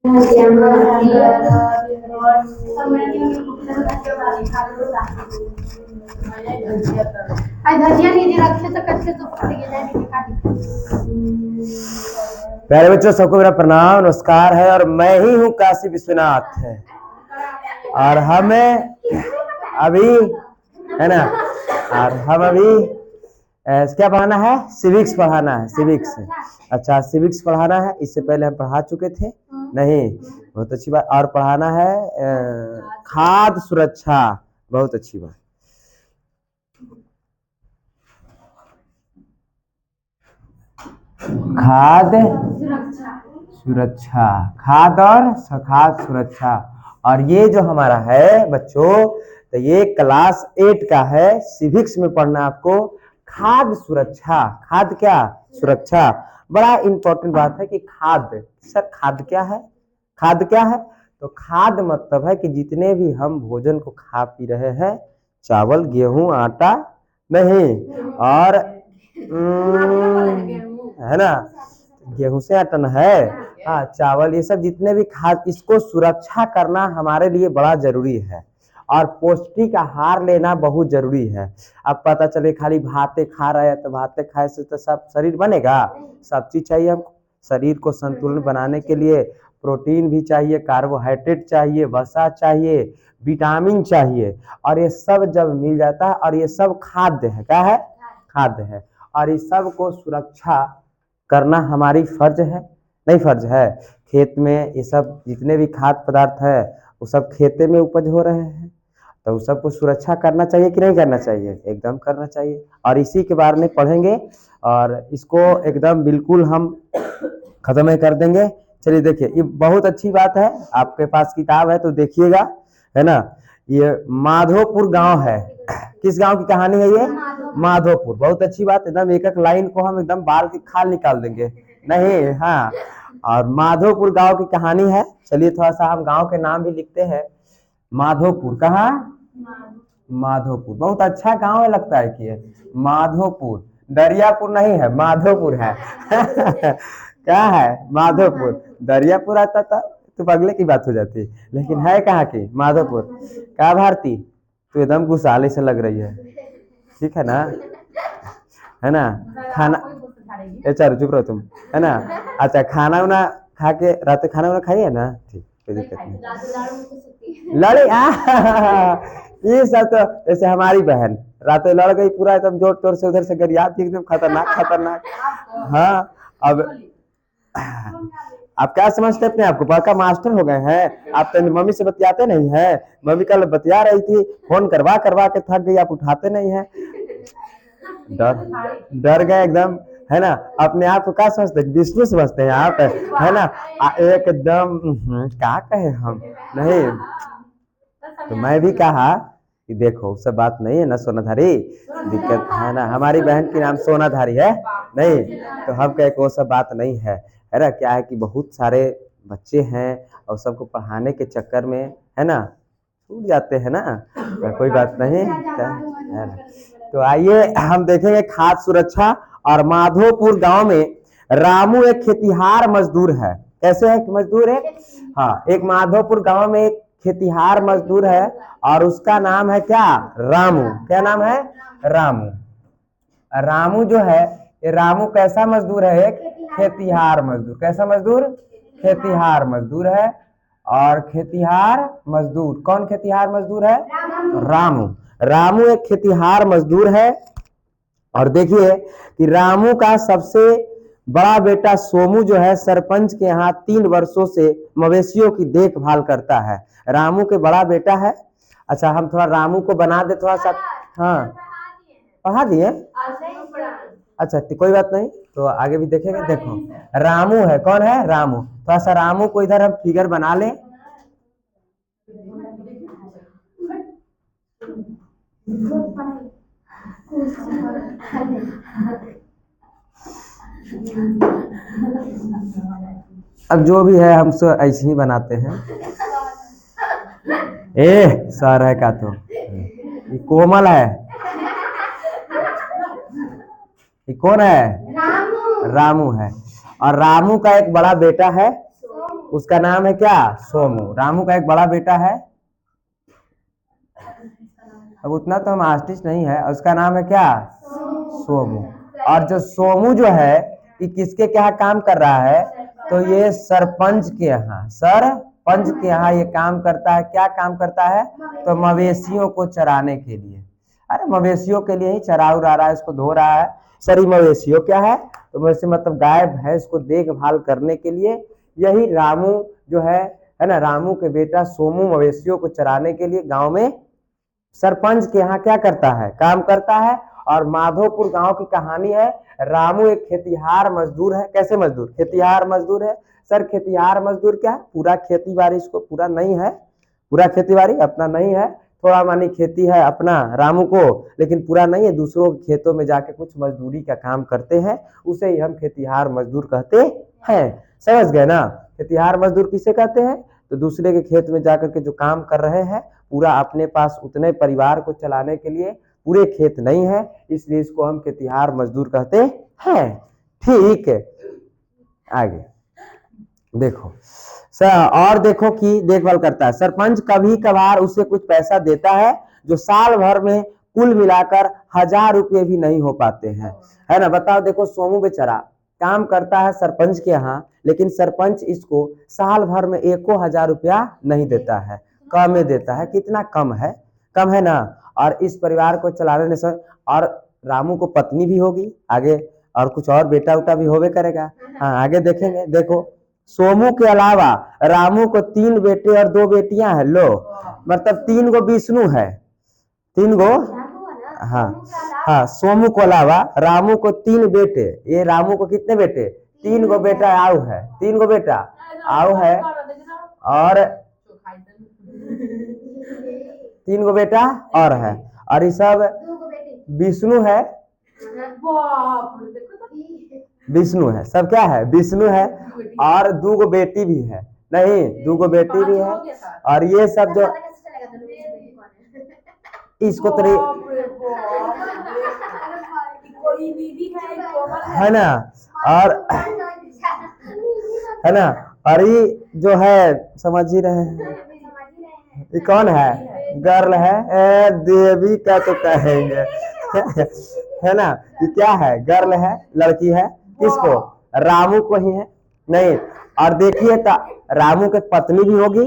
प्यारे बच्चों, सबको मेरा प्रणाम नमस्कार है। और मैं ही हूँ काशी विश्वनाथ है। और हमें अभी है ना, और हम अभी क्या पढ़ाना है? सिविक्स पढ़ाना है। सिविक्स। अच्छा, सिविक्स पढ़ाना है। इससे पहले हम पढ़ा चुके थे नहीं? बहुत अच्छी बात। और पढ़ाना है खाद्य सुरक्षा। बहुत अच्छी बात। खाद्य सुरक्षा, खाद्य और खाद्य सुरक्षा। और ये जो हमारा है बच्चों, तो ये क्लास 8 का है। सिविक्स में पढ़ना आपको खाद्य सुरक्षा। खाद्य क्या? सुरक्षा। बड़ा इंपॉर्टेंट बात है कि खाद्य, सर खाद्य क्या है? खाद्य क्या है? तो खाद्य मतलब है कि जितने भी हम भोजन को खा पी रहे हैं, चावल गेहूं आटा नहीं, और है ना, गेहूं से आटा न है, हाँ चावल, ये सब जितने भी खाद्य, इसको सुरक्षा करना हमारे लिए बड़ा जरूरी है। और पौष्टिक आहार लेना बहुत जरूरी है। अब पता चले खाली भाते खा रहे हैं तो भाते खाए से तो सब शरीर बनेगा? सब चीज चाहिए हमको। शरीर को संतुलन बनाने के लिए प्रोटीन भी चाहिए, कार्बोहाइड्रेट चाहिए, वसा चाहिए, विटामिन चाहिए। और ये सब जब मिल जाता है, और ये सब खाद्य है। क्या है? खाद्य है। और इस सब को सुरक्षा करना हमारी फर्ज है, नहीं फर्ज है? खेत में ये सब जितने भी खाद्य पदार्थ है वो सब खेते में उपज हो रहे हैं, तो उस सबको सुरक्षा करना चाहिए कि नहीं करना चाहिए? एकदम करना चाहिए। और इसी के बारे में पढ़ेंगे और इसको एकदम बिल्कुल हम खत्म कर देंगे। चलिए देखिए, ये बहुत अच्छी बात है। आपके पास किताब है तो देखिएगा, है ना। ये माधोपुर गांव है। किस गांव की कहानी है ये? माधोपुर। बहुत अच्छी बात। एकदम एक एक लाइन को हम एकदम बाल की खाल निकाल देंगे, नहीं? हाँ। और माधोपुर गांव की कहानी है। चलिए थोड़ा सा हम गांव के नाम भी लिखते हैं। माधोपुर, कहाँ? माधोपुर। बहुत अच्छा गांव है, लगता है कि ये माधोपुर। दरियापुर नहीं है, माधोपुर है। क्या है? माधोपुर। दरियापुर आता था तो बगले की बात हो जाती, लेकिन है कहाँ की? माधोपुर। क्या भारती, तो एकदम गुस्साले से लग रही है, ठीक है ना? है ना? खाना, चलो चुप रहो तुम, है ना? अच्छा, खाना वाना खा के, रात खाना वाना खाइए ना? ठीक, कोई दिक्कत नहीं। लड़ी ये सब तो जैसे हमारी बहन रातों लड़ गई, पूरा एकदम जोर तोर से उधर से गरिया थी, एकदम खतरनाक खतरनाक। हाँ। अब आप क्या समझते अपने आपको? पक्का मास्टर हो गए हैं आप? तो मम्मी से बतियाते नहीं है? मम्मी कल बतिया रही थी, फोन करवा करवा के थक गई, आप उठाते नहीं है। डर डर गए एकदम, है ना? अपने आप को क्या समझते? विष्णु समझते हैं आप, है ना? एकदम क्या कहे हम, नहीं? तो मैं भी कहा कि देखो सब बात नहीं है ना सोनाधारी, दिक्कत है ना, हमारी बहन की नाम सोनाधारी है, नहीं? तो हम कहे वो सब बात नहीं है ना? क्या है कि बहुत सारे बच्चे हैं और सबको पढ़ाने के चक्कर में, है ना, छूट जाते हैं ना, तो कोई बात नहीं है ना। तो आइए हम देखेंगे खाद्य सुरक्षा। और माधोपुर गांव में रामू एक खेतिहार मजदूर है। कैसे है? मजदूर है, हाँ। एक माधोपुर गांव में एक खेतिहार मजदूर है और उसका नाम है क्या? रामू। क्या नाम है? रामू। रामू जो है, ये रामू कैसा मजदूर है? एक खेतिहार मजदूर। कैसा मजदूर? खेतिहार मजदूर है। और खेतिहार मजदूर, कौन खेतिहार मजदूर है? रामू। रामू एक खेतिहार मजदूर है। और देखिए कि रामू का सबसे बड़ा बेटा सोमू जो है सरपंच के यहाँ 3 वर्षों से मवेशियों की देखभाल करता है। रामू के बड़ा बेटा है। अच्छा, हम थोड़ा रामू को बना दे थोड़ा सा। हाँ, पढ़ा दिए। अच्छा, कोई बात नहीं, तो आगे भी देखेंगे। देखो रामू है, कौन है? रामू। थोड़ा सा रामू को इधर हम फिगर बना लें। अब जो भी है हम सब ऐसे ही बनाते हैं। सर है का? तो ये कोमल है। ये कौन है? रामू है। और रामू का एक बड़ा बेटा है उसका नाम है क्या? सोमू। रामू का एक बड़ा बेटा है, अब उतना तो हम आर्टिस्ट नहीं है, उसका नाम है क्या? सोमू। और जो सोमू जो है ये किसके यहाँ काम कर रहा है? तो ये सरपंच के यहाँ, सरपंच के यहाँ ये काम करता है। क्या काम करता है? तो मवेशियों को चराने के लिए। अरे मवेशियों के लिए ही चरा उरा रहा है, इसको धो रहा है। सर मवेशियों क्या है? तो मवेशी मतलब गाय भैंस को देखभाल करने के लिए यही रामू जो है ना, रामू के बेटा सोमू मवेशियों को चराने के लिए गांव में सरपंच के यहाँ क्या करता है? काम करता है। और माधोपुर गांव की कहानी है। रामू एक खेतिहार मजदूर है। कैसे मजदूर? खेतिहार मजदूर है। सर खेतिहार मजदूर क्या है? पूरा खेती बाड़ी इसको पूरा नहीं है, पूरा खेती बाड़ी अपना नहीं है, थोड़ा मानी खेती है अपना रामू को, लेकिन पूरा नहीं है। दूसरों के खेतों में जाके कुछ मजदूरी का काम करते हैं, उसे ही हम खेतिहार मजदूर कहते हैं। समझ गए ना? खेतिहार मजदूर किसे कहते हैं? तो दूसरे के खेत में जाकर के जो काम कर रहे हैं, पूरा अपने पास उतने परिवार को चलाने के लिए पूरे खेत नहीं है, इसलिए इसको हम खेतिहार मजदूर कहते हैं। ठीक है, आगे देखो सर, और देखो कि देखभाल करता है। सरपंच कभी कभार उसे कुछ पैसा देता है जो साल भर में कुल मिलाकर 1000 रुपये भी नहीं हो पाते हैं, है ना? बताओ, देखो सोमू बेचारा काम करता है सरपंच के यहाँ, लेकिन सरपंच इसको साल भर में 1000 रुपया नहीं देता है, कम में देता है। कितना कम है? कम है ना? और इस परिवार को चलाने से, और रामू को पत्नी भी होगी आगे, और कुछ और बेटा उटा भी होवे करेगा। हाँ आगे देखेंगे। देखो सोमू के अलावा रामू को 3 बेटे और 2 बेटियां हैं। लो मतलब 3 गो विष्णु है, 3 गो। हाँ हाँ, सोमू को अलावा रामू को 3 बेटे। ये रामू को कितने बेटे? 3 गो बेटा आऊ है, 3 गो बेटा आऊ है, और 3 गो बेटा और है, और ये सब विष्णु है, विष्णु है, सब क्या है? विष्णु है। और 2 गो बेटी भी है, नहीं 2 गो बेटी भी है। और ये सब जो इसको तो है ना, और है ना, और ये जो है समझ ही रहे हैं, ये कौन है? गर्ल है। देवी का तो कहेंगे है ना? ये क्या है? गर्ल है, लड़की है। किसको? रामू को ही है। नहीं, और देखिए तो रामू के पत्नी भी होगी,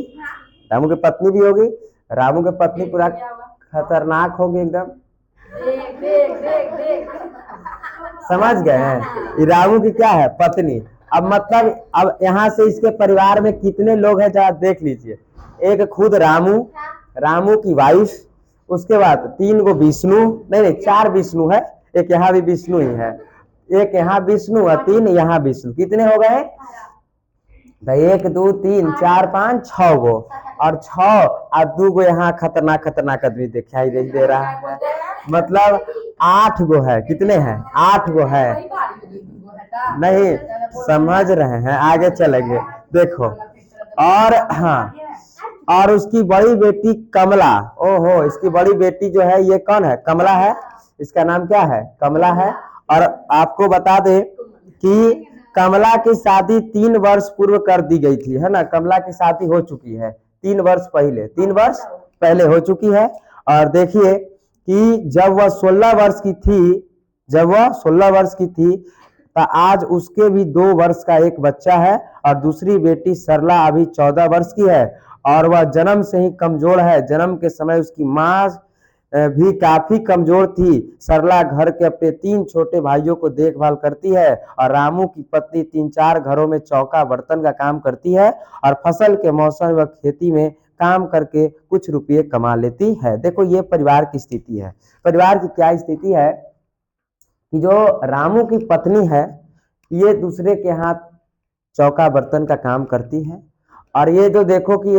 रामू की पत्नी भी होगी। रामू की पत्नी पूरा खतरनाक होगी एकदम। समझ गए हैं? ये रामू की क्या है? पत्नी। अब मतलब अब यहाँ से इसके परिवार में कितने लोग हैं जरा देख लीजिए। एक खुद रामू, रामू की वाइफ, उसके बाद 3 गो विष्णु, नहीं 4 विष्णु है, एक यहाँ भी विष्णु ही है, एक यहाँ विष्णु और 3 यहाँ विष्णु। कितने हो गए? 1 2 3 4 5 6 गो, और 6 और 2 गो यहाँ खतरनाक खतरनाक आदमी दिखाई दे रहा है, मतलब 8 गो है। कितने हैं? 8 गो है। नहीं समझ रहे हैं? आगे चलेंगे देखो। और हाँ, और उसकी बड़ी बेटी कमला, ओहो इसकी बड़ी बेटी जो है ये कौन है? कमला है। इसका नाम क्या है? कमला है। और आपको बता दे कि कमला की शादी 3 वर्ष पूर्व कर दी गई थी, है ना? कमला की शादी हो चुकी है 3 वर्ष पहले, 3 वर्ष पहले हो चुकी है। और देखिए कि जब वह 16 वर्ष की थी, जब वह 16 वर्ष की थी, तो आज उसके भी 2 वर्ष का एक बच्चा है, और दूसरी बेटी सरला अभी 14 वर्ष की है, और वह जन्म से ही कमजोर है। जन्म के समय उसकी माँ भी काफी कमजोर थी। सरला घर के अपने 3 छोटे भाइयों को देखभाल करती है, और रामू की पत्नी 3-4 घरों में चौका बर्तन का काम करती है, और फसल के मौसम व खेती में काम करके कुछ रुपये कमा लेती है। देखो ये परिवार की स्थिति है। परिवार की क्या स्थिति है कि जो रामू की पत्नी है ये दूसरे के हाथ चौका बर्तन का काम करती है, और ये जो देखो कि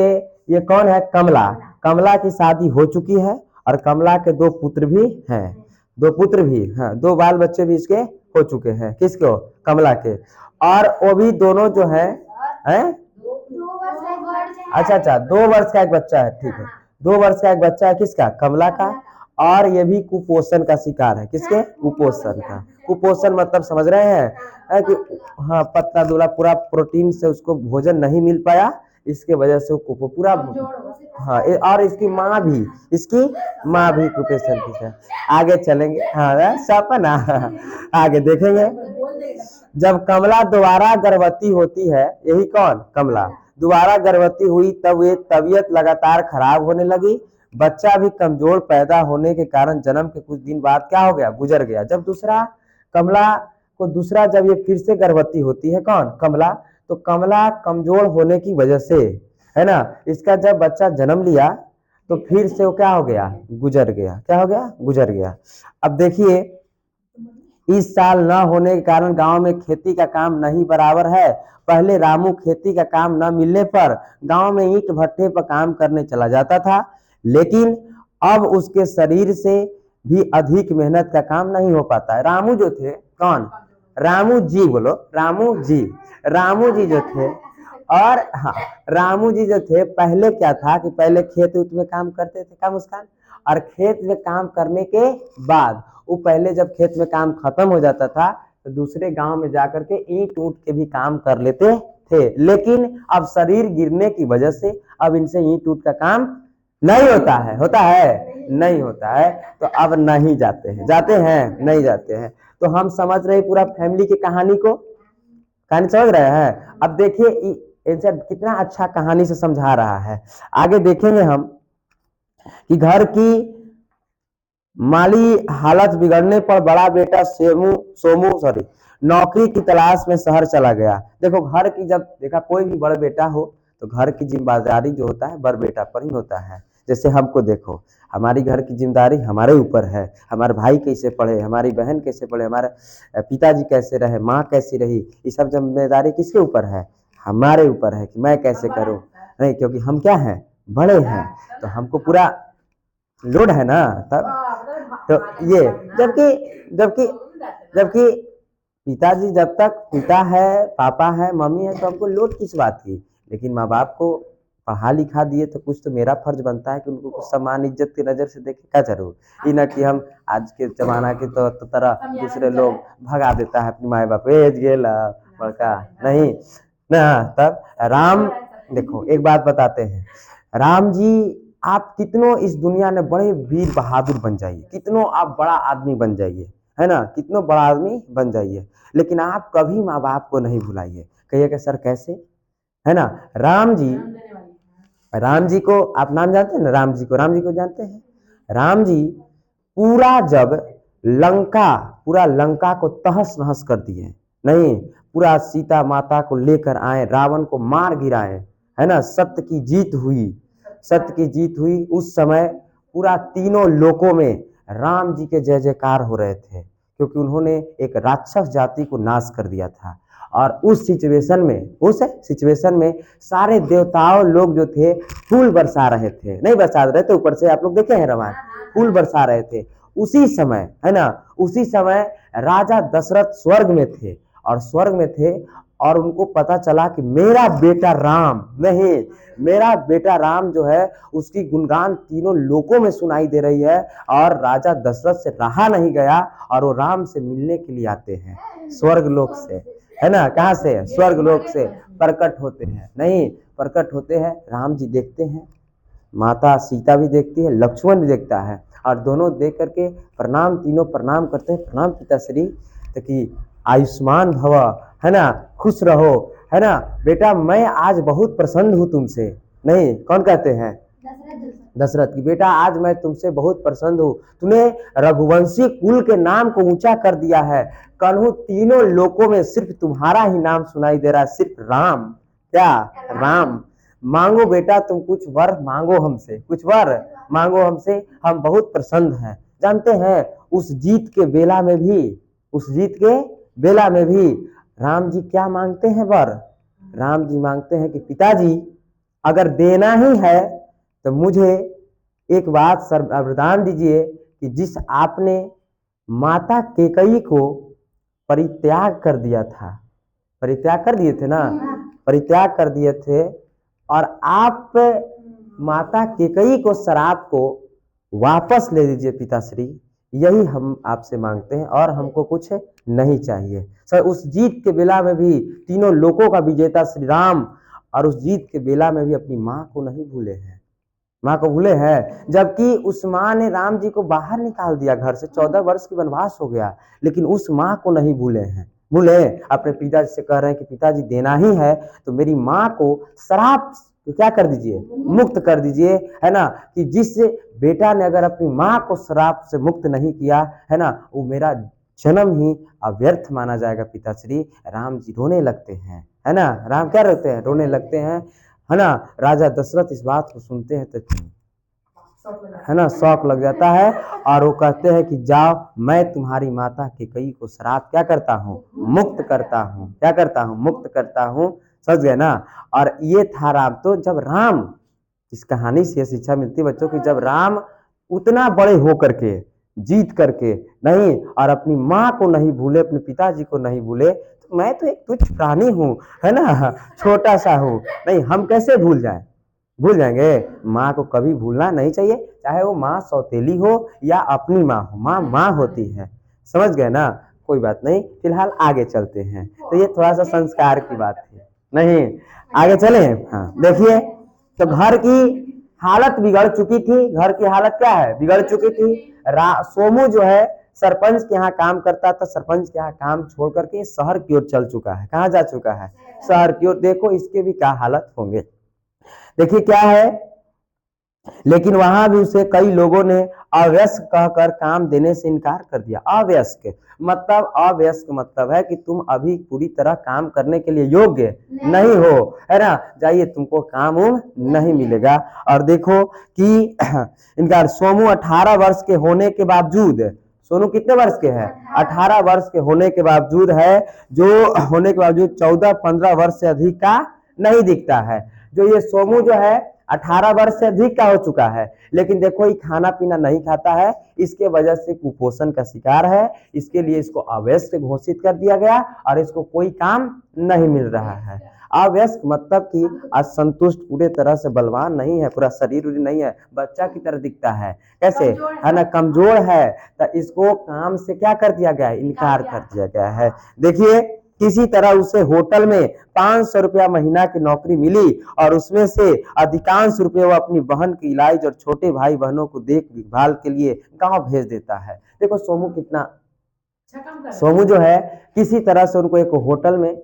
ये कौन है? कमला। कमला की शादी हो चुकी है, और कमला के 2 पुत्र भी हैं, 2 पुत्र भी हैं, 2 बाल बच्चे भी इसके हो चुके हैं। किसको? कमला के। और वो भी दोनों जो है अच्छा 2 वर्ष का एक बच्चा है, ठीक है, 2 वर्ष का एक बच्चा है। किसका? कमला का। और ये भी कुपोषण का शिकार है। किसके? कुपोषण का। कुपोषण मतलब समझ रहे हैं कि हाँ, पतला दुबला, पूरा प्रोटीन से उसको भोजन नहीं मिल पाया, इसके वजह से वो पूरा, हाँ, और इसकी माँ भी कुपोषण की है। आगे चलेंगे, हाँ सपना, आगे देखेंगे। जब कमला दोबारा गर्भवती होती है, यही कौन? कमला दोबारा गर्भवती हुई, तब ये तबीयत लगातार खराब होने लगी। बच्चा भी कमजोर पैदा होने के कारण जन्म के कुछ दिन बाद क्या हो गया? गुजर गया। जब जब ये फिर से गर्भवती होती है, कौन? कमला, तो कमला कमजोर होने की वजह से, है ना, इसका जब बच्चा जन्म लिया तो फिर से वो क्या हो गया? गुजर गया। क्या हो गया? गुजर गया। अब देखिए, इस साल न होने के कारण गांव में खेती का काम नहीं बराबर है। पहले रामू खेती का काम न मिलने पर गांव में ईंट भट्टे पर काम करने चला जाता था, लेकिन अब उसके शरीर से भी अधिक मेहनत का काम नहीं हो पाता है। रामू जो थे, कौन? रामू जी, बोलो रामू जी। रामू जी जो थे, और हाँ, रामू जी जो थे, पहले क्या था कि पहले खेत उत में काम करते थे, काम उसका, और खेत में काम करने के बाद वो पहले जब खेत में काम खत्म हो जाता था तो दूसरे गांव में जाकर के ईंट ऊंट के भी काम कर लेते थे, लेकिन अब शरीर गिरने की वजह से अब इनसे ईंट ऊंट का काम नहीं होता है। होता है? नहीं होता है। तो अब नहीं जाते हैं। जाते हैं? नहीं जाते हैं। तो हम समझ रहे पूरा फैमिली की कहानी को, कहानी समझ रहे हैं। अब देखिए इनसे कितना अच्छा कहानी से समझा रहा है। आगे देखेंगे हम कि घर की माली हालत बिगड़ने पर बड़ा बेटा सोमू नौकरी की तलाश में शहर चला गया। देखो, घर की जब देखा कोई भी बड़ा बेटा हो तो घर की जिम्मेदारी जो होता है बड़ बेटा पर ही होता है। जैसे हमको देखो, हमारी घर की जिम्मेदारी हमारे ऊपर है। हमारे भाई कैसे पढ़े, हमारी बहन कैसे पढ़े, हमारे पिताजी कैसे रहे, माँ कैसी रही, ये सब जिम्मेदारी किसके ऊपर है? हमारे ऊपर है कि मैं कैसे करूँ। नहीं, क्योंकि हम क्या हैं? बड़े हैं, तो हमको पूरा लोड है ना। तब तो ये जबकि जबकि जबकि पिताजी जब तक पिता है, पापा है, मम्मी है, तो हमको लोड किस बात की। लेकिन माँ बाप को पढ़ा लिखा दिए तो कुछ तो मेरा फर्ज बनता है कि उनको कुछ सम्मान इज्जत की नजर से देखे। क्या जरूर ये ना कि हम आज के जमाना के तो तरह दूसरे लोग भगा देता है अपनी माए बाप, गेला बड़का नहीं ना। तब राम, देखो एक बात बताते हैं, राम जी आप कितनों इस दुनिया में बड़े वीर बहादुर बन जाइए, कितनों आप बड़ा आदमी बन जाइए, है ना, कितनों बड़ा आदमी बन जाइए, लेकिन आप कभी माँ बाप को नहीं भुलाइए। कहिए कि सर कैसे, है ना। राम जी को आप नाम जानते हैं ना, राम जी को जानते हैं। राम जी पूरा जब पूरा लंका को तहस नहस कर दिए, नहीं, पूरा सीता माता को लेकर आए, रावण को मार गिराए, है ना, सत्य की जीत हुई। उस समय पूरा तीनों लोकों में राम जी के जय जयकार हो रहे थे, क्योंकि उन्होंने एक राक्षस जाति को नाश कर दिया था। और उस सिचुएशन में सारे देवताओं लोग जो थे फूल बरसा रहे थे, नहीं बरसा रहे थे, ऊपर से आप लोग देखे हैं रामायण, फूल बरसा रहे थे। उसी समय, है ना, उसी समय राजा दशरथ स्वर्ग में थे, और उनको पता चला कि मेरा बेटा राम जो है उसकी गुणगान तीनों लोकों में सुनाई दे रही है। और राजा दशरथ से रहा नहीं गया और वो राम से मिलने के लिए आते हैं स्वर्ग लोक से, है ना। कहाँ से? स्वर्ग लोक से प्रकट होते हैं, नहीं प्रकट होते हैं। राम जी देखते हैं, माता सीता भी देखती है, लक्ष्मण भी देखता है, और दोनों देख करके प्रणाम, तीनों प्रणाम करते हैं। प्रणाम पिताश्री, कि आयुष्मान भव, है ना, खुश रहो, है ना बेटा, मैं आज बहुत प्रसन्न हूँ तुमसे। नहीं, कौन कहते हैं? दशरथ की बेटा, आज मैं तुमसे बहुत प्रसन्न हूँ, तूने रघुवंशी कुल के नाम को ऊंचा कर दिया है। कन्हु तीनों लोकों में सिर्फ तुम्हारा ही नाम सुनाई दे रहा है, सिर्फ राम। क्या? राम। मांगो बेटा, तुम कुछ वर मांगो हमसे, कुछ वर मांगो हमसे, हम बहुत प्रसन्न हैं। जानते हैं उस जीत के बेला में भी राम जी क्या मांगते हैं वर? राम जी मांगते हैं कि पिताजी अगर देना ही है तो मुझे एक बात वरदान दीजिए कि जिस आपने माता केकई को परित्याग कर दिया था, परित्याग कर दिए थे ना, परित्याग कर दिए थे, और आप माता केकई को श्राप को वापस ले लीजिए पिताश्री, यही हम आपसे मांगते हैं और हमको कुछ नहीं चाहिए। सर उस जीत के बेला में भी तीनों लोकों का विजेता श्री राम और उस जीत के बेला में भी अपनी माँ को नहीं भूले हैं, माँ को भूले हैं, जबकि उस माँ ने राम जी को बाहर निकाल दिया घर से, 14 वर्ष की वनवास हो गया, लेकिन उस माँ को नहीं भूले हैं। भूले अपने पिताजी से कह रहे हैं कि पिताजी देना ही है तो मेरी माँ को श्राप तो क्या कर दीजिए, मुक्त कर दीजिए, है ना, कि जिस बेटा ने अगर अपनी माँ को श्राप से मुक्त नहीं किया है ना, वो मेरा जन्म ही अव्यर्थ माना जाएगा। पिताश्री राम जी रोने लगते हैं, है ना, राम क्या रहते हैं, रोने लगते हैं, है ना। राजा दशरथ इस बात को सुनते हैं तो है ना शौक लग जाता है और वो कहते हैं कि जाओ मैं तुम्हारी माता कैकेयी को श्राप क्या करता हूँ, मुक्त करता हूँ, क्या करता हूँ, मुक्त करता हूँ। समझ गए ना। और ये था राम। तो जब राम, इस कहानी से शिक्षा मिलती है बच्चों की, जब राम उतना बड़े होकर के जीत करके नहीं और अपनी माँ को नहीं भूले, अपने पिताजी को नहीं भूले, तो मैं तो एक तुच्छ प्राणी हूँ, है ना, छोटा सा हूँ, नहीं हम कैसे भूल जाए, भूल जाएंगे। माँ को कभी भूलना नहीं चाहिए, चाहे वो माँ सौतेली हो या अपनी माँ हो, माँ माँ होती है। समझ गए ना, कोई बात नहीं, फिलहाल आगे चलते हैं। तो ये थोड़ा सा संस्कार की बात थी, नहीं आगे चले। हाँ देखिए, तो घर की हालत बिगड़ चुकी थी, घर की हालत क्या है, बिगड़ चुकी थी। सोमू जो है सरपंच के यहाँ काम करता था, सरपंच के यहाँ काम छोड़ करके शहर की ओर चल चुका है। कहाँ जा चुका है, शहर की ओर। देखो इसके भी क्या हालत होंगे, देखिए क्या है। लेकिन वहां भी उसे कई लोगों ने अवयस्क कहकर काम देने से इनकार कर दिया। अवयस्क मतलब, अवयस्क मतलब है कि तुम अभी पूरी तरह काम करने के लिए योग्य नहीं हो, है ना, जाइए तुमको काम नहीं मिलेगा। और देखो कि इनका सोमू 18 वर्ष के होने के बावजूद, सोनू कितने वर्ष के हैं, 18 वर्ष के होने के बावजूद है, जो होने के बावजूद 14-15 वर्ष से अधिक का नहीं दिखता है। जो ये सोमू जो है 18 वर्ष से अधिक का हो चुका है, लेकिन देखो ये खाना पीना नहीं खाता है, इसके वजह से कुपोषण का शिकार है। इसके लिए इसको अवयस्क घोषित कर दिया गया और इसको कोई काम नहीं मिल रहा है। अवयस्क मतलब कि असंतुष्ट, पूरे तरह से बलवान नहीं है, पूरा शरीर नहीं है, बच्चा की तरह दिखता है, कैसे है ना, कमजोर है। तो इसको काम से क्या कर दिया गया है, इनकार कर दिया गया है। देखिए किसी तरह उसे होटल में 500 रुपया महीना की नौकरी मिली और उसमें से अधिकांश रुपए वो अपनी बहन की इलाज और छोटे भाई बहनों को देखभाल के लिए गांव भेज देता है। देखो सोमू कितना, सोमू जो है किसी तरह से उनको एक होटल में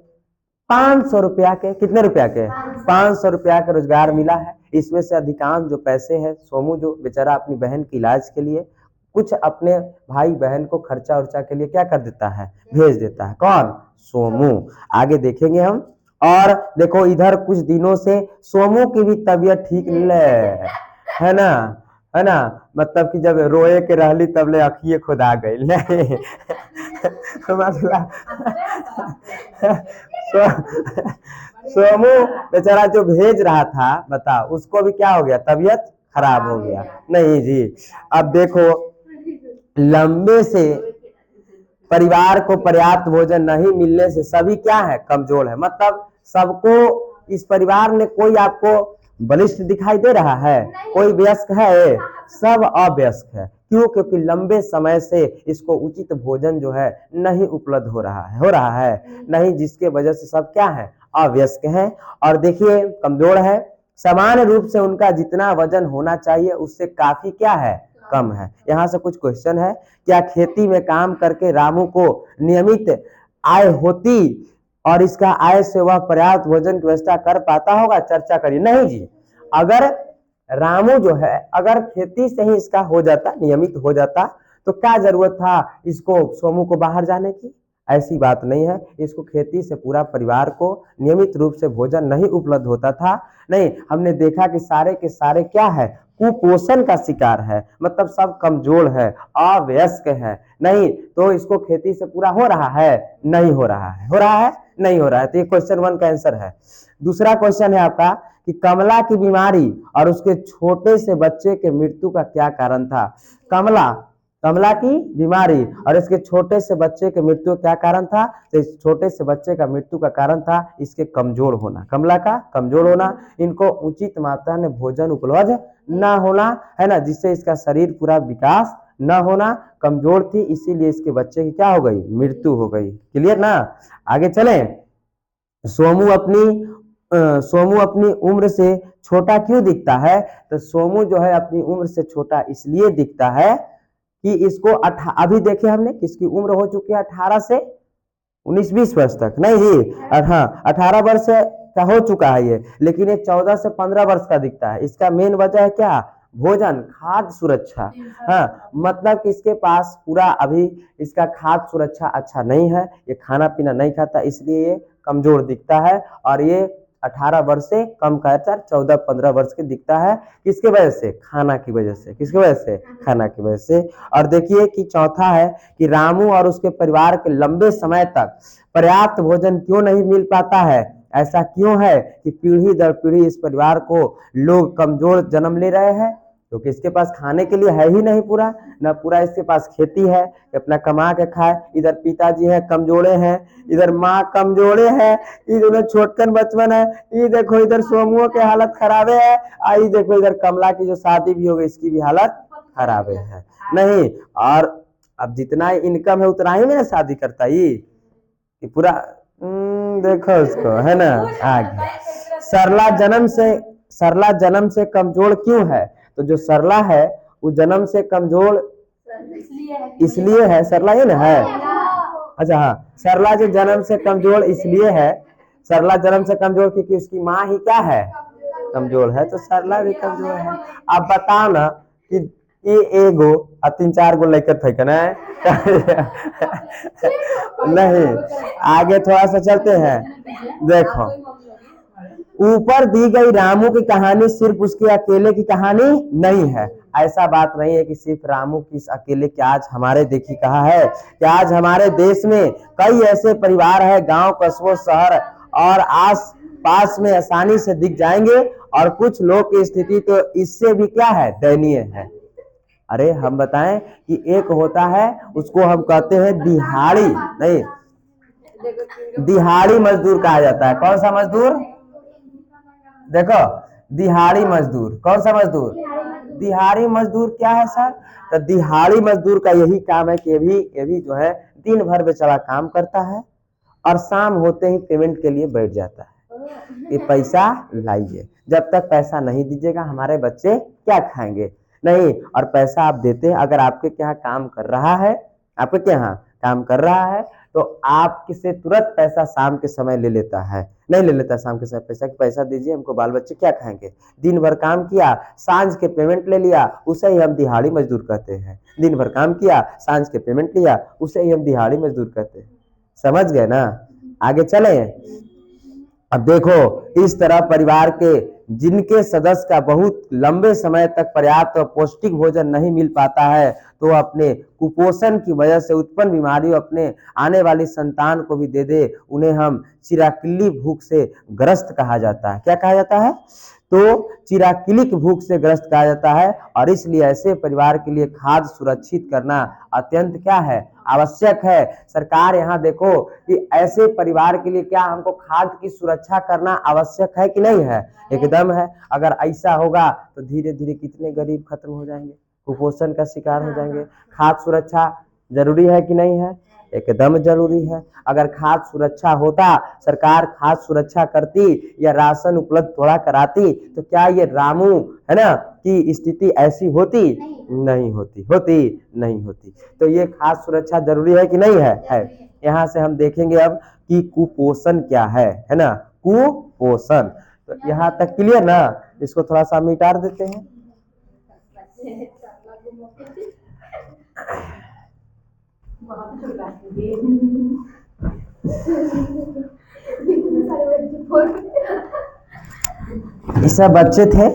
500 रुपया के, कितने रुपया के, 500 रुपया का रोजगार मिला है। इसमें से अधिकांश जो पैसे है सोमू जो बेचारा अपनी बहन के इलाज के लिए, कुछ अपने भाई बहन को खर्चा उर्चा के लिए क्या कर देता है, भेज देता है। कौन, सोमू। आगे देखेंगे हम। और देखो इधर कुछ दिनों से सोमू की भी तबीयत ठीक नहीं है ना, है ना, मतलब कि जब रोए के रहली तब ले अखिए खुदा गई नहीं मतलब सोमू बेचारा जो भेज रहा था, बता उसको भी क्या हो गया, तबीयत खराब हो गया। नहीं जी, अब देखो लंबे से परिवार को पर्याप्त भोजन नहीं मिलने से सभी क्या है, कमजोर है। मतलब सबको, इस परिवार में कोई आपको बलिष्ठ दिखाई दे रहा है, कोई वयस्क है, सब अवयस्क है। क्यों, क्योंकि लंबे समय से इसको उचित भोजन जो है नहीं उपलब्ध हो रहा है नहीं, जिसके वजह से सब क्या है, अवयस्क है। और देखिए कमजोर है, सामान्य रूप से उनका जितना वजन होना चाहिए उससे काफी क्या है, कम है। यहाँ से कुछ क्वेश्चन है, क्या खेती में काम करके रामू को नियमित आय होती और इसका आय से वह पर्याप्त भोजन की व्यवस्था कर पाता होगा, चर्चा करिए। नहीं जी, अगर रामू जो है अगर खेती से ही इसका हो जाता, नियमित हो जाता, तो क्या जरूरत था इसको, सोमू को बाहर जाने की, ऐसी बात नहीं है। इसको खेती से पूरा परिवार को नियमित रूप से भोजन नहीं उपलब्ध होता था। नहीं, हमने देखा कि सारे के सारे क्या है, कुपोषण का शिकार है, मतलब सब कमजोर है, अवयस्क है। नहीं तो इसको खेती से पूरा हो रहा है, नहीं हो रहा है, हो रहा है, नहीं हो रहा है। तो ये क्वेश्चन 1 का आंसर है। दूसरा क्वेश्चन है आपका कि कमला की बीमारी और उसके छोटे से बच्चे के मृत्यु का क्या कारण था। कमला कमला की बीमारी। और इसके छोटे से बच्चे के मृत्यु क्या कारण था? तो इस छोटे से बच्चे का मृत्यु का कारण था इसके कमजोर होना, कमला का कमजोर होना, इनको उचित मात्रा में भोजन उपलब्ध ना होना, है ना, जिससे इसका शरीर पूरा विकास न होना, कमजोर थी, इसीलिए इसके बच्चे की क्या हो गई? मृत्यु हो गई। क्लियर ना? आगे चलें। सोमू अपनी उम्र से छोटा क्यों दिखता है? तो सोमू जो है अपनी उम्र से छोटा इसलिए दिखता है कि इसको अभी देखे हमने किसकी उम्र हो चुकी है 18 से 19-20 वर्ष तक, नहीं जी, हाँ 18 वर्ष का हो चुका है ये, लेकिन ये 14 से 15 वर्ष का दिखता है। इसका मेन वजह है क्या? भोजन, खाद्य सुरक्षा। हाँ, मतलब कि इसके पास पूरा अभी इसका खाद्य सुरक्षा अच्छा नहीं है, ये खाना पीना नहीं खाता, इसलिए ये कमजोर दिखता है। और ये 18 वर्ष से कम का 14-15 वर्ष के दिखता है। किसके वजह से? खाना की वजह से। किसकी वजह से? खाना की वजह से। और देखिए कि चौथा है कि रामू और उसके परिवार के लंबे समय तक पर्याप्त भोजन क्यों नहीं मिल पाता है? ऐसा क्यों है कि पीढ़ी दर पीढ़ी इस परिवार को लोग कमजोर जन्म ले रहे हैं? क्योंकि इसके पास खाने के लिए है ही नहीं पूरा, ना पूरा इसके पास खेती है कि अपना कमा के खाए। इधर पिताजी है कमजोरे हैं, इधर माँ कमजोरे है, इधर छोटकन बचपन है, ये देखो इधर सोमुओं के हालत खराब है, आई देखो इधर कमला की जो शादी भी हो गई इसकी भी हालत खराब है। नहीं, और अब जितना इनकम है उतना ही में शादी करता ये पूरा देखो उसको, है ना। आगे सरला जन्म से कमजोर क्यों है? तो जो सरला है वो जन्म से कमजोर इसलिए है, सरला ये ना है, अच्छा हाँ, सरला जो जन्म से कमजोर इसलिए है, सरला जन्म से कमजोर क्योंकि उसकी माँ ही क्या है? कमजोर है, तो सरला भी कमजोर है। अब बताओ ना कि ये एगो 3-4 गो लेकर थे ना नहीं, आगे थोड़ा सा चलते हैं। देखो, ऊपर दी गई रामू की कहानी सिर्फ उसके अकेले की कहानी नहीं है। ऐसा बात नहीं है कि सिर्फ रामू की अकेले की, आज हमारे देखी कहा है कि आज हमारे देश में कई ऐसे परिवार है, गांव, कस्बों, शहर और आस पास में आसानी से दिख जाएंगे, और कुछ लोग की स्थिति तो इससे भी क्या है? दयनीय है। अरे हम बताएं कि एक होता है उसको हम कहते हैं दिहाड़ी, नहीं दिहाड़ी मजदूर कहा जाता है। कौन सा मजदूर? देखो, दिहाड़ी मजदूर। कौन सा मजदूर? दिहाड़ी मजदूर क्या है सर? तो दिहाड़ी मजदूर का यही काम है कि ये भी जो है दिन भर बेचारा काम करता है और शाम होते ही पेमेंट के लिए बैठ जाता है। ये पैसा लाइए, जब तक पैसा नहीं दीजिएगा हमारे बच्चे क्या खाएंगे? नहीं, और पैसा आप देते हैं, अगर आपके क्या काम कर रहा है, आपके क्या यहाँ काम कर रहा है, तो आपके से तुरंत पैसा शाम के समय ले लेता है। नहीं ले लेता शाम के समय पैसा कि पैसा दीजिए हमको, बाल बच्चे क्या खाएंगे? दिन भर काम किया, सांझ के पेमेंट ले लिया, उसे ही हम दिहाड़ी मजदूर कहते हैं। दिन भर काम किया, सांझ के पेमेंट लिया, उसे ही हम दिहाड़ी मजदूर कहते हैं। समझ गए ना? आगे चले। अब देखो, इस तरह परिवार के जिनके सदस्य का बहुत लंबे समय तक पर्याप्त और पौष्टिक भोजन नहीं मिल पाता है, तो अपने कुपोषण की वजह से उत्पन्न बीमारी अपने आने वाली संतान को भी दे दे, उन्हें हम चिराकिली भूख से ग्रस्त कहा जाता है। क्या कहा जाता है? तो चिराकिलिक भूख से ग्रस्त कहा जाता है। और इसलिए ऐसे परिवार के लिए खाद्य सुरक्षित करना अत्यंत क्या है? आवश्यक है। सरकार यहाँ देखो कि ऐसे परिवार के लिए क्या हमको खाद्य की सुरक्षा करना आवश्यक है कि नहीं है? एकदम है। अगर ऐसा होगा तो धीरे धीरे कितने गरीब खत्म हो जाएंगे, कुपोषण का शिकार हो जाएंगे। खाद्य सुरक्षा जरूरी है कि नहीं है? एकदम जरूरी है। अगर खाद्य सुरक्षा होता, सरकार खाद्य सुरक्षा करती या राशन उपलब्ध थोड़ा कराती, तो क्या ये रामू, है ना, की स्थिति ऐसी होती? नहीं होती। नहीं होती। तो ये खाद्य सुरक्षा जरूरी है कि नहीं है? यहाँ से हम देखेंगे अब कि कुपोषण क्या है ना, कुपोषण। तो यहाँ तक क्लियर ना? इसको थोड़ा सा मिटा देते हैं। ये सब बच्चे थे।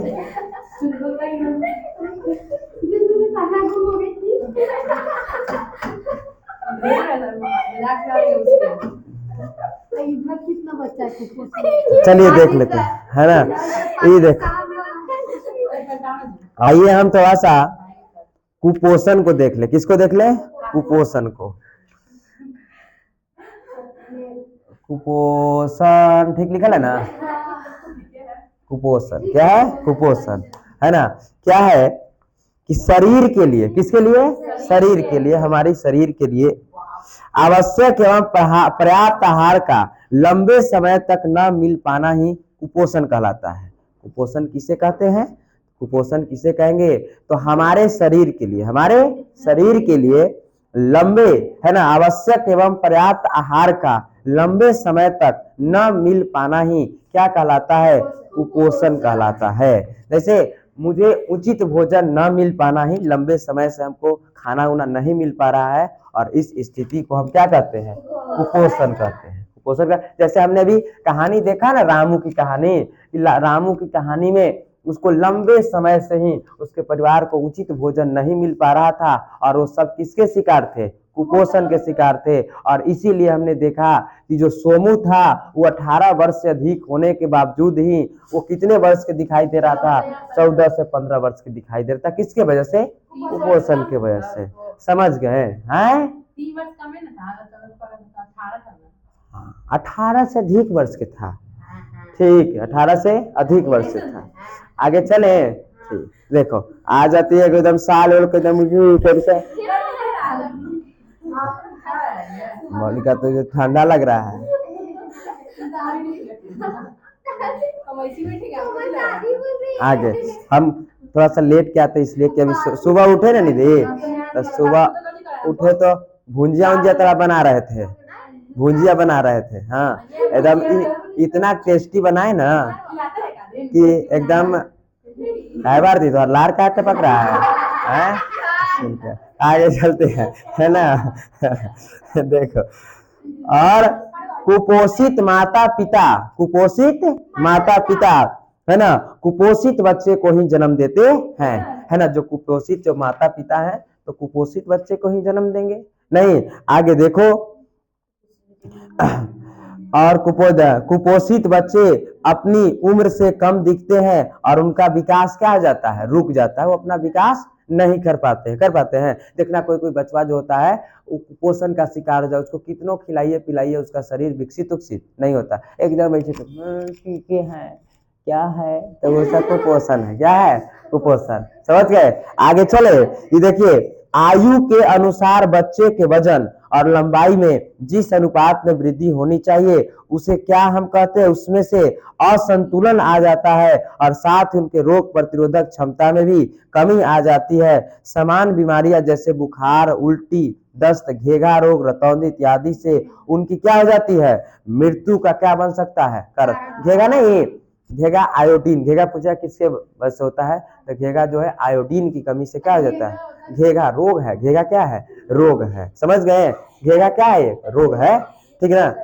कितना बच्चा है? चलिए देख लेते हैं, है ना। ये देखो, आइए हम थोड़ा सा कुपोषण को देख ले, किसको देख ले? कुपोषण को। कुपोषण ठीक लिखा है ना? कुपोषण क्या है? कुपोषण है ना? क्या है कि शरीर के लिए, किसके लिए? शरीर के लिए, हमारी शरीर के लिए आवश्यक एवं पर्याप्त आहार का लंबे समय तक न मिल पाना ही कुपोषण कहलाता है। कुपोषण किसे कहते हैं? कुपोषण किसे कहेंगे? तो हमारे शरीर के लिए, हमारे शरीर के लिए लंबे है ना आवश्यक एवं पर्याप्त आहार का लंबे समय तक न मिल पाना ही क्या कहलाता है? कुपोषण कहलाता है। जैसे मुझे उचित भोजन न मिल पाना ही, लंबे समय से हमको खाना उना नहीं मिल पा रहा है, और इस स्थिति को हम क्या कहते हैं? कुपोषण कहते हैं। कुपोषण का जैसे हमने अभी कहानी देखा ना, रामू की कहानी, रामू की कहानी में उसको लंबे समय से ही उसके परिवार को उचित भोजन नहीं मिल पा रहा था, और वो सब किसके शिकार थे? कुपोषण के शिकार थे। और इसीलिए हमने देखा कि जो सोमू था वो 18 वर्ष से अधिक होने के बावजूद ही वो कितने वर्ष के दिखाई दे रहा था? 14 से 15 वर्ष के दिखाई दे रहा था। किसके वजह से? कुपोषण के वजह से। समझ गए हैं? 18 से अधिक वर्ष के था। ठीक है, 18 से अधिक वर्ष से था। आगे चले। ठीक, देखो आ जाती है एकदम साल और एकदम मौलिका तो ये ठंडा लग रहा है। आगे हम थोड़ा सा लेट के आते इसलिए कि अभी सुबह उठे ना निधि, तो सुबह उठे तो भुंजिया उंजिया तरह बना रहे थे, भुंजिया बना रहे थे। हाँ एकदम इतना टेस्टी बनाए ना कि एकदम बार दी तो लार काट पक रहा है? आगे चलते हैं, है ना? देखो, और कुपोषित माता पिता, कुपोषित माता पिता है ना कुपोषित बच्चे को ही जन्म देते हैं, है ना? जो कुपोषित जो माता पिता है तो कुपोषित बच्चे को ही जन्म देंगे नहीं। आगे देखो, और कुपोषित बच्चे अपनी उम्र से कम दिखते हैं और उनका विकास क्या हो जाता है? रुक जाता है, वो अपना विकास नहीं कर पाते हैं। देखना कोई कोई बच्चा जो होता है वो कुपोषण का शिकार हो जाए, उसको कितनों खिलाइए पिलाइए उसका शरीर विकसित नहीं होता, एकदम ऐसे तो है क्या है, तो वो सब कुपोषण है। क्या है? कुपोषण। समझ गए? आगे चले। ये देखिए, आयु के अनुसार बच्चे के वजन और लंबाई में जिस अनुपात में वृद्धि होनी चाहिए उसे क्या हम कहते हैं? उसमें से असंतुलन आ जाता है और साथ ही उनके रोग प्रतिरोधक क्षमता में भी कमी आ जाती है। समान बीमारियां जैसे बुखार, उल्टी, दस्त, घेघा रोग, रतौंधी इत्यादि से उनकी क्या हो जाती है? मृत्यु का क्या बन सकता है? घेघा नहीं, घेघा आयोडीन, घेघा पूछा किसके वजह से होता है? तो घेघा जो है आयोडीन की कमी से क्या हो जाता है? घेघा रोग है, घेघा क्या है? रोग है। समझ गए? घेघा क्या है? रोग है। ठीक है ना?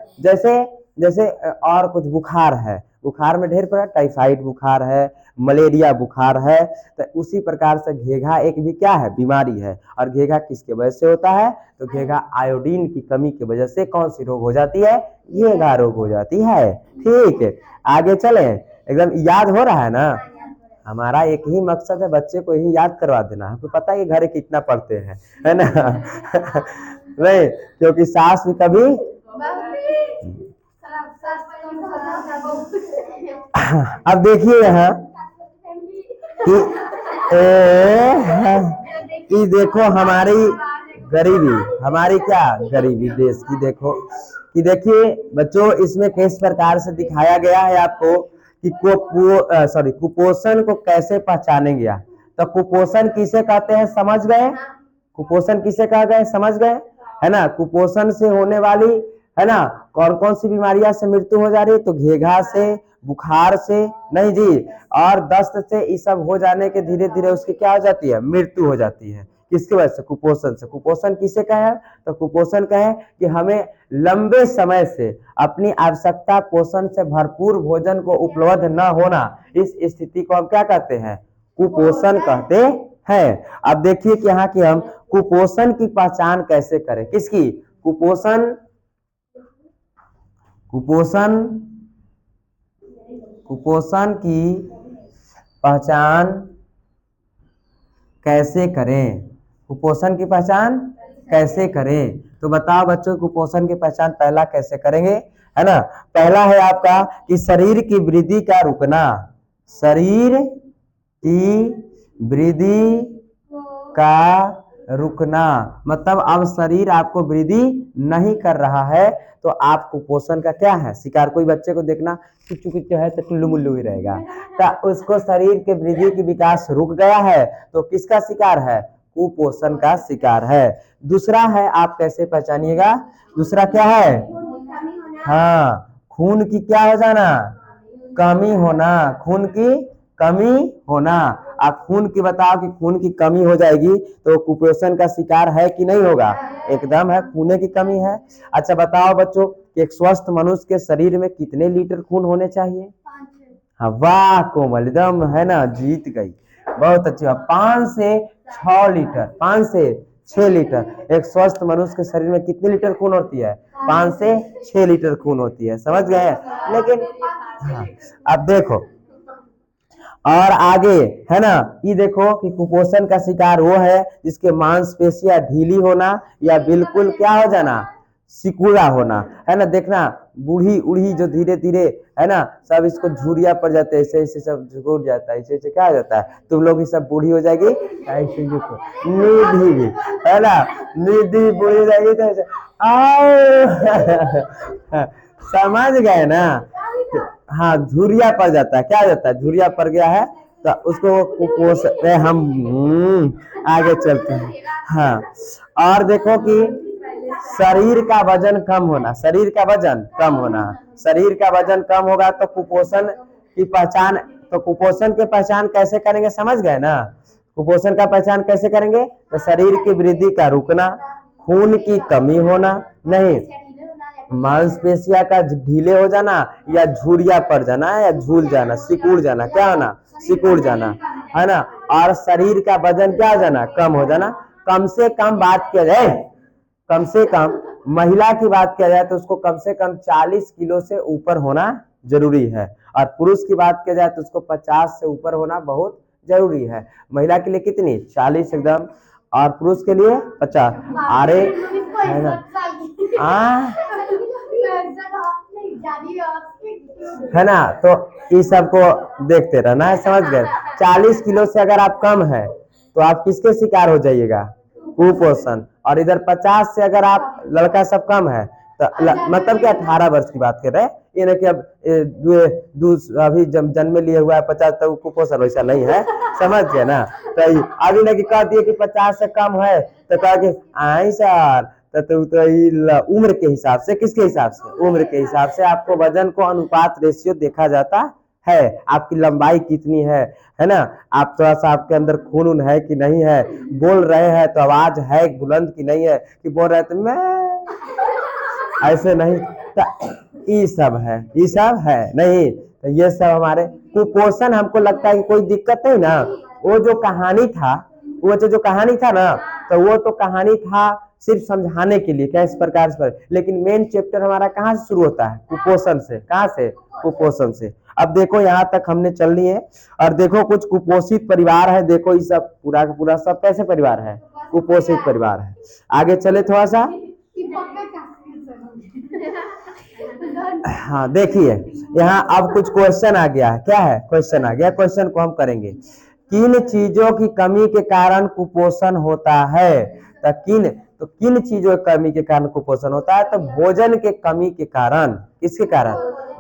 जैसे और कुछ बुखार है, बुखार में ढेर प्रकार, टाइफाइड बुखार है, मलेरिया बुखार है, तो उसी प्रकार से घेघा एक भी क्या है? बीमारी है। और घेघा किसके वजह से होता है? तो घेघा आयोडीन की कमी की वजह से कौन सी रोग हो जाती है? घेघा रोग हो जाती है। ठीक है, आगे चले। एकदम याद हो रहा है ना? हमारा एक ही मकसद है, बच्चे को ही याद करवा देना। हमको पता है कि घर कितना पढ़ते हैं, है ना? नहीं, क्योंकि सास भी कभी अब देखिए यहाँ कि देखो हमारी गरीबी, हमारी क्या गरीबी देश की, देखो कि देखिए बच्चों इसमें किस प्रकार से दिखाया गया है आपको कि कुपोषण को कैसे पहचानेंगे आप। तो कुपोषण किसे कहते हैं? समझ गए? कुपोषण किसे कहा गए? समझ गए, है ना? कुपोषण से होने वाली है ना कौन कौन सी बीमारियां से मृत्यु हो जा रही है? तो घेघा से, बुखार से नहीं जी, और दस्त से, ये सब हो जाने के धीरे धीरे उसकी क्या हो जाती है? मृत्यु हो जाती है। किसकी वजह से? कुपोषण से। कुपोषण किसे कहे? तो कुपोषण कहे कि हमें लंबे समय से अपनी आवश्यकता पोषण से भरपूर भोजन को उपलब्ध न होना, इस स्थिति को हम क्या कहते हैं? कुपोषण कहते हैं। अब देखिए कि यहाँ की हम कुपोषण की पहचान कैसे करें? किसकी? कुपोषण की पहचान कैसे करें? कुपोषण की पहचान कैसे करें? तो बताओ बच्चों, कुपोषण की पहचान पहला कैसे करेंगे, है ना? पहला है आपका कि शरीर की वृद्धि का रुकना, शरीर की वृद्धि का रुकना, मतलब अब शरीर आपको वृद्धि नहीं कर रहा है तो आप कुपोषण का क्या है शिकार। कोई बच्चे को देखना किच्चू किच्चू है तो टुल्लू मुल्लू ही रहेगा, तो उसको शरीर के वृद्धि की विकास रुक गया है तो किसका शिकार है? कुपोषण का शिकार है। दूसरा है, आप कैसे पहचानिएगा, दूसरा क्या है? हाँ, खून की क्या हो जाना? कमी होना, खून की कमी होना। आप खून की बताओ कि खून की कमी हो जाएगी तो कुपोषण का शिकार है कि नहीं होगा? एकदम है, खून की कमी है। अच्छा बताओ बच्चों कि एक स्वस्थ मनुष्य के शरीर में कितने लीटर खून होने चाहिए? हाँ वाह कोमल, एकदम है ना, जीत गई, बहुत अच्छी बात। 5 से 6 लीटर, 5 से 6 लीटर। एक स्वस्थ मनुष्य के शरीर में कितने लीटर खून होती है? 5 से 6 लीटर खून होती है, समझ गए? लेकिन हाँ, अब देखो और आगे, है ना, ये देखो कि कुपोषण का शिकार वो है जिसके मांसपेशियां ढीली होना या बिल्कुल क्या हो जाना? सिकुड़ा होना, है ना। देखना बूढ़ी उड़ी जो धीरे धीरे, है ना, सब इसको झुरिया पड़ जाते हैं, ऐसे ऐसे सब झुक जाता है, ऐसे ऐसे क्या हो जाता है, तुम लोग ये सब बूढ़ी हो जाएगी ऐसे निधि भी, है ना, निधि बूढ़ी हो जाएगी तो ऐसे आओ समझ गए ना? हाँ, झुरिया पड़ जाता है, क्या हो जाता है? झुरिया पड़ गया है तो उसको कुपोषण, हम आगे चलते हैं। हाँ, और देखो कि शरीर का वजन कम होना, शरीर का वजन कम होना, शरीर का वजन कम होगा तो कुपोषण की पहचान, तो कुपोषण की पहचान कैसे करेंगे, समझ गए ना? कुपोषण का पहचान कैसे करेंगे? तो शरीर की वृद्धि का रुकना, खून की कमी होना, नहीं मांसपेशिया का ढीले हो जाना या झुरिया पड़ जाना या झूल जाना, सिकुड़ जाना, क्या होना? सिकुड़ जाना, है ना। और शरीर का वजन क्या हो जाना? कम हो जाना। कम से कम बात किया जाए, कम से कम महिला की बात किया जाए तो उसको कम से कम 40 किलो से ऊपर होना जरूरी है, और पुरुष की बात किया जाए तो उसको 50 से ऊपर होना बहुत जरूरी है। महिला के लिए कितनी? 40 एकदम, और पुरुष के लिए 50। अरे है ना, है ना, तो इस सब को देखते रहना है, समझ गए? 40 किलो से अगर आप कम है तो आप किसके शिकार हो जाइएगा? कुपोषण। और इधर 50 से अगर आप लड़का सब कम है तो मतलब कि 18 वर्ष की बात कर रहे हैं, ये ना कि अब अभी जन्म लिए हुआ है 50 तक कुपोषण, वैसा नहीं है, समझ गए ना? तो अभी ना कि कह दिए कि 50 से कम है तो कह के आई सर, तो उम्र के हिसाब से, किसके हिसाब से? उम्र के हिसाब से आपको वजन को अनुपात रेशियो देखा जाता है। आपकी लंबाई कितनी है ना, आप थोड़ा सा आपके अंदर खून है कि नहीं है, बोल रहे हैं तो आवाज है बुलंद की नहीं है, कि बोल रहे तो मैं ऐसे नहीं, तो ये सब है, ये सब है नहीं, तो ये सब हमारे कुपोषण। हमको लगता है कि कोई दिक्कत नहीं ना, वो जो कहानी था, वो जो कहानी था ना, तो वो तो कहानी था सिर्फ समझाने के लिए क्या इस प्रकार से, लेकिन मेन चैप्टर हमारा कहाँ से शुरू होता है? कुपोषण से। कहाँ से? कुपोषण से। अब देखो यहाँ तक हमने चल ली है, और देखो कुछ कुपोषित परिवार है, देखो ये सब पूरा का पूरा सब कैसे परिवार है? कुपोषित परिवार है। आगे चले थोड़ा सा, हाँ देखिए यहाँ अब कुछ क्वेश्चन आ गया है, क्या है? क्वेश्चन आ गया, क्वेश्चन को हम करेंगे। किन चीजों की कमी के कारण कुपोषण होता है? तो किन चीजों की कमी के कारण कुपोषण होता है? तो भोजन के कमी के कारण। किसके कारण?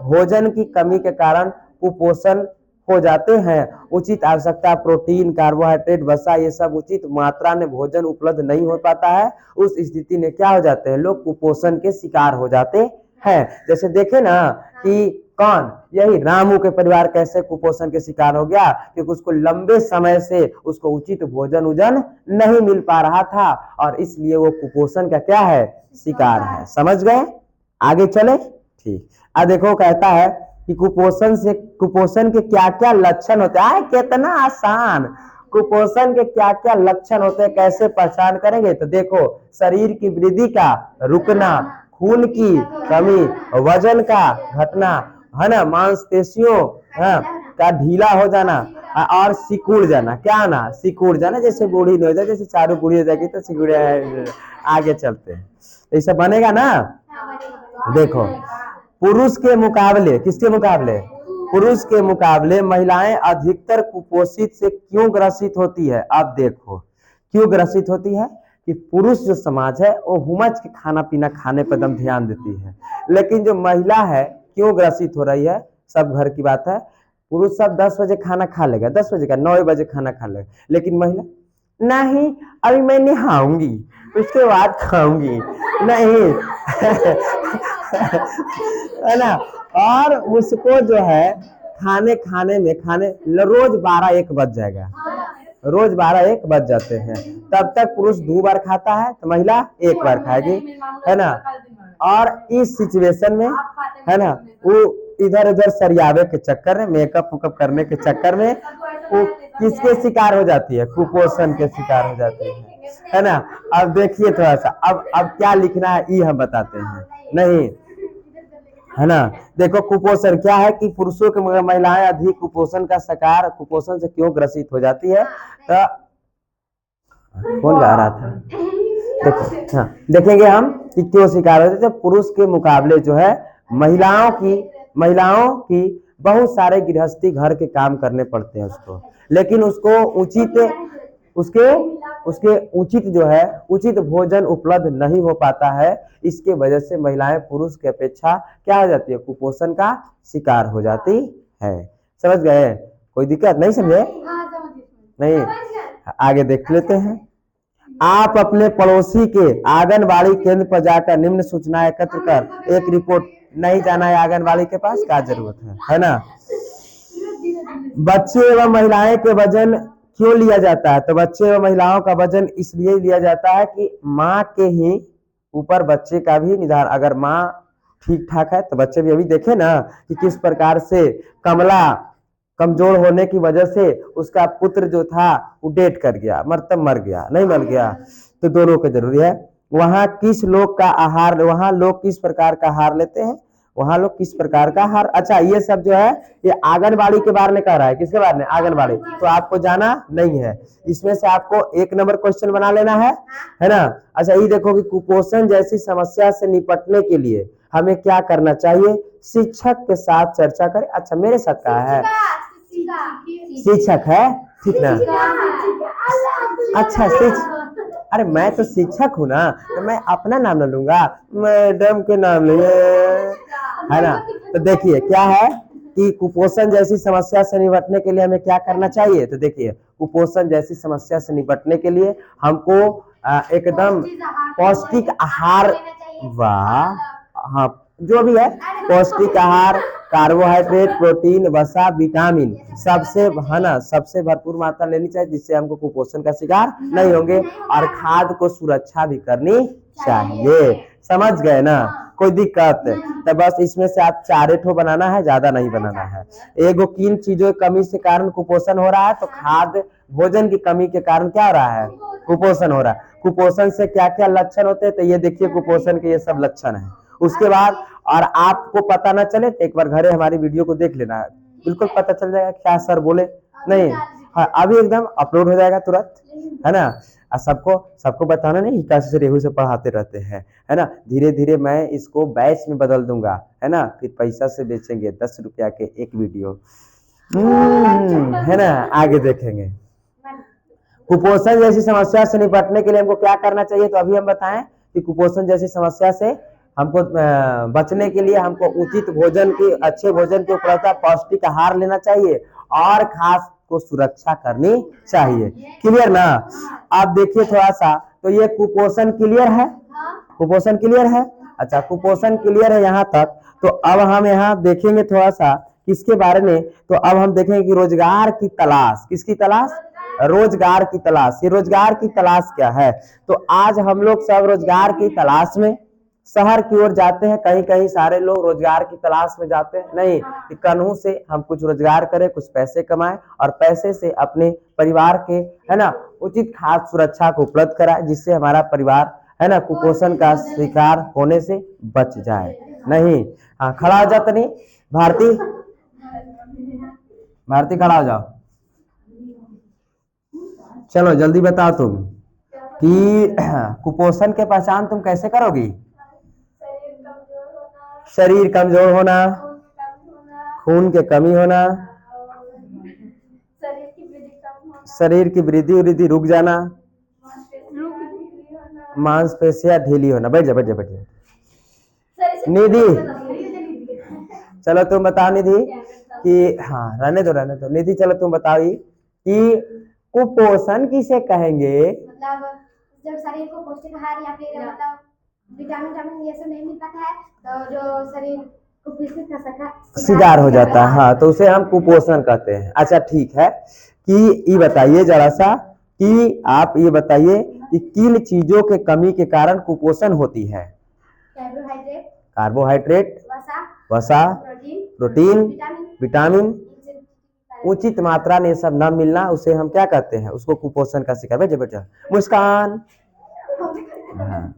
भोजन की कमी के कारण कुपोषण हो जाते हैं। उचित आवश्यकता प्रोटीन, कार्बोहाइड्रेट, वसा, ये सब उचित मात्रा में भोजन उपलब्ध नहीं हो पाता है, उस स्थिति में क्या हो जाते हैं लोग? कुपोषण के शिकार हो जाते हैं। जैसे देखे ना कि कौन? यही रामू के परिवार कैसे कुपोषण के शिकार हो गया, क्योंकि उसको लंबे समय से उसको उचित भोजन उजन नहीं मिल पा रहा था, और इसलिए वो कुपोषण का क्या है? शिकार है। समझ गए? आगे चले, ठीक। अब देखो कहता है कि कुपोषण के क्या क्या लक्षण होते हैं। कितना आसान, कुपोषण के क्या क्या लक्षण होते हैं, कैसे पहचान करेंगे? तो देखो, शरीर की वृद्धि का रुकना, खून की कमी, वजन का घटना, है ना, मांसपेशियों का ढीला हो जाना और सिकुड़ जाना, क्या ना सिकुड़ जाना, जैसे बूढ़ी नहीं हो जाए, जैसे चारू बूढ़ी हो जाएगी तो सिकुड़ आगे चलते हैं, तो ये सब बनेगा ना। देखो पुरुष के मुकाबले, किसके मुकाबले, पुरुष के मुकाबले महिलाएं अधिकतर कुपोषित से क्यों ग्रसित होती है। अब देखो क्यों ग्रसित होती है कि पुरुष जो समाज है वो हुमच के खाना पीना खाने पर दम ध्यान देती है, लेकिन जो महिला है क्यों ग्रसित हो रही है, सब घर की बात है। पुरुष सब 10 बजे खाना खा लेगा, 10 बजे का 9 बजे खाना खा लेगा, लेकिन महिला नहीं अभी मैं नहाऊंगी उसके बाद खाऊंगी, नहीं है ना। और उसको जो है खाने में रोज 12-1 बज जाएगा, रोज 12-1 बज जाते हैं, तब तक पुरुष 2 बार खाता है तो महिला 1 बार खाएगी, है ना। और इस सिचुएशन में है ना वो इधर उधर सरियावे के चक्कर में, मेकअप वुकअप करने के चक्कर में वो किसके शिकार हो जाती है, कुपोषण के शिकार हो जाती है ना। अब देखिए थोड़ा सा, अब क्या लिखना है ये हम बताते हैं, नहीं है ना। देखो कुपोषण क्या है कि पुरुषों के महिलाएं अधिक कुपोषण का शिकार, कुपोषण से क्यों ग्रसित हो जाती है। तो कौन गा रहा था, देखो हाँ देखेंगे हम कि क्यों शिकार होते हैं। पुरुष के मुकाबले जो है महिलाओं की बहुत सारे गृहस्थी घर के काम करने पड़ते हैं उसको, लेकिन उसको उसके उचित जो है उचित भोजन उपलब्ध नहीं हो पाता है। इसके वजह से महिलाएं पुरुष की अपेक्षा क्या हो जाती है, कुपोषण का शिकार हो जाती है। समझ गए, कोई दिक्कत नहीं, समझे नहीं, आगे देख लेते हैं। आप अपने पड़ोसी के आंगनबाड़ी केंद्र पर जाकर निम्न सूचना एकत्र कर एक रिपोर्ट, नहीं जाना है आंगनबाड़ी के पास, क्या जरूरत है ना। बच्चे एवं महिलाएं के वजन क्यों लिया जाता है, तो बच्चे एवं महिलाओं का वजन इसलिए लिया जाता है कि माँ के ही ऊपर बच्चे का भी निधान, अगर माँ ठीक ठाक है तो बच्चे भी, अभी देखे ना कि किस प्रकार से कमला कमजोर होने की वजह से उसका पुत्र जो था वो डेट कर गया, मतलब मर गया, नहीं मर गया, तो दोनों को जरूरी है। वहाँ किस लोग का आहार, वहाँ लोग किस प्रकार का आहार लेते हैं, वहाँ लोग किस प्रकार का आहार, अच्छा ये सब जो है ये आंगनबाड़ी के बारे में कह रहा है, किसके बारे में, आंगनबाड़ी, तो आपको जाना नहीं है। इसमें से आपको 1 नंबर क्वेश्चन बना लेना है ना। अच्छा ये देखो कि कुपोषण जैसी समस्या से निपटने के लिए हमें क्या करना चाहिए, शिक्षक के साथ चर्चा करें। अच्छा मेरे साथ कहा है, शिक्षक है, ठीक ना, अच्छा अरे मैं तो शिक्षक हूँ ना, तो मैं अपना नाम न लूंगा, मैडम के नाम लेंगे, है ना। तो देखिए क्या है कि कुपोषण जैसी समस्या से निपटने के लिए हमें क्या करना चाहिए, तो देखिए कुपोषण जैसी समस्या से निपटने के लिए हमको एकदम पौष्टिक आहार, वाह हाँ जो भी है पौष्टिक आहार, कार्बोहाइड्रेट, प्रोटीन, वसा, विटामिन सबसे है ना, सबसे भरपूर मात्रा लेनी चाहिए, जिससे हमको कुपोषण का शिकार नहीं होंगे, और खाद्य को सुरक्षा भी करनी चाहिए। समझ गए ना, कोई दिक्कत, तो बस इसमें से आप 4 ठो बनाना है, ज्यादा नहीं बनाना है। एगो किन चीजों की कमी से कारण कुपोषण हो रहा है, तो खाद्य भोजन की कमी के कारण क्या हो रहा है, कुपोषण हो रहा है। कुपोषण से क्या क्या लक्षण होते हैं, तो ये देखिए कुपोषण के ये सब लक्षण है। उसके बाद और आपको पता ना चले तो एक बार घरे हमारी वीडियो को देख लेना, बिल्कुल पता चल जाएगा क्या सर बोले, नहीं हाँ अभी एकदम अपलोड हो जाएगा तुरंत, है ना। सबको बताना नहीं, कैसे रेहू से पढ़ाते रहते हैं, है ना। धीरे धीरे मैं इसको बैच में बदल दूंगा, है ना, फिर पैसा से बेचेंगे 10 रुपया के एक वीडियो, है ना, आगे देखेंगे। कुपोषण जैसी समस्या से निपटने के लिए हमको क्या करना चाहिए, तो अभी हम बताएं कि कुपोषण जैसी समस्या से हमको बचने के लिए हमको उचित भोजन की, अच्छे भोजन की उपलब्धता, पौष्टिक आहार लेना चाहिए और खास को सुरक्षा करनी चाहिए। क्लियर ना। आप देखिए थोड़ा सा, तो ये कुपोषण क्लियर है, कुपोषण क्लियर है। अच्छा कुपोषण क्लियर है यहाँ तक, तो अब हम यहाँ देखेंगे थोड़ा सा किसके बारे में, तो अब हम देखेंगे कि रोजगार की तलाश, किसकी तलाश, रोजगार की तलाश। ये रोजगार की तलाश क्या है, तो आज हम लोग सब रोजगार की तलाश में शहर की ओर जाते हैं, कहीं कहीं सारे लोग रोजगार की तलाश में जाते हैं, नहीं कि कानून से हम कुछ रोजगार करें, कुछ पैसे कमाएं और पैसे से अपने परिवार के, है ना, उचित खाद्य सुरक्षा को उपलब्ध कराए, जिससे हमारा परिवार, है ना, कुपोषण का शिकार होने से बच जाए। नहीं हाँ खड़ा हो जाता नहीं, भारती खड़ा हो जाओ। चलो जल्दी बताओ तुम कि कुपोषण के पहचान तुम कैसे करोगी? शरीर कमजोर होना, खून के कमी होना, शरीर की वृद्धि रुक जाना, मांसपेशियां ढीली होना। बैठ जा बैठ जा बैठ जा। निधि, चलो तुम बताओ निधि कि हाँ रहने दो निधि, चलो तुम बताओ कि कुपोषण किसे कहेंगे? मतलब जब शरीर को पौष्टिक आहार या फिर मतलब विटामिन ये सब नहीं मिल पाता है तो जो शरीर कुपोषण का शिकार हो जाता है, हाँ, तो उसे हम कुपोषण कहते हैं। अच्छा ठीक है कि ये बताइए जरा सा कि आप ये बताइए कि किन चीजों के कमी के कारण कुपोषण होती है? कार्बोहाइड्रेट, वसा, प्रोटीन, विटामिन, उचित मात्रा में सब न मिलना, उसे हम क्या कहते हैं? उसको कुपोषण का शिकार। बेटा बेटा मुस्कान, हाँ।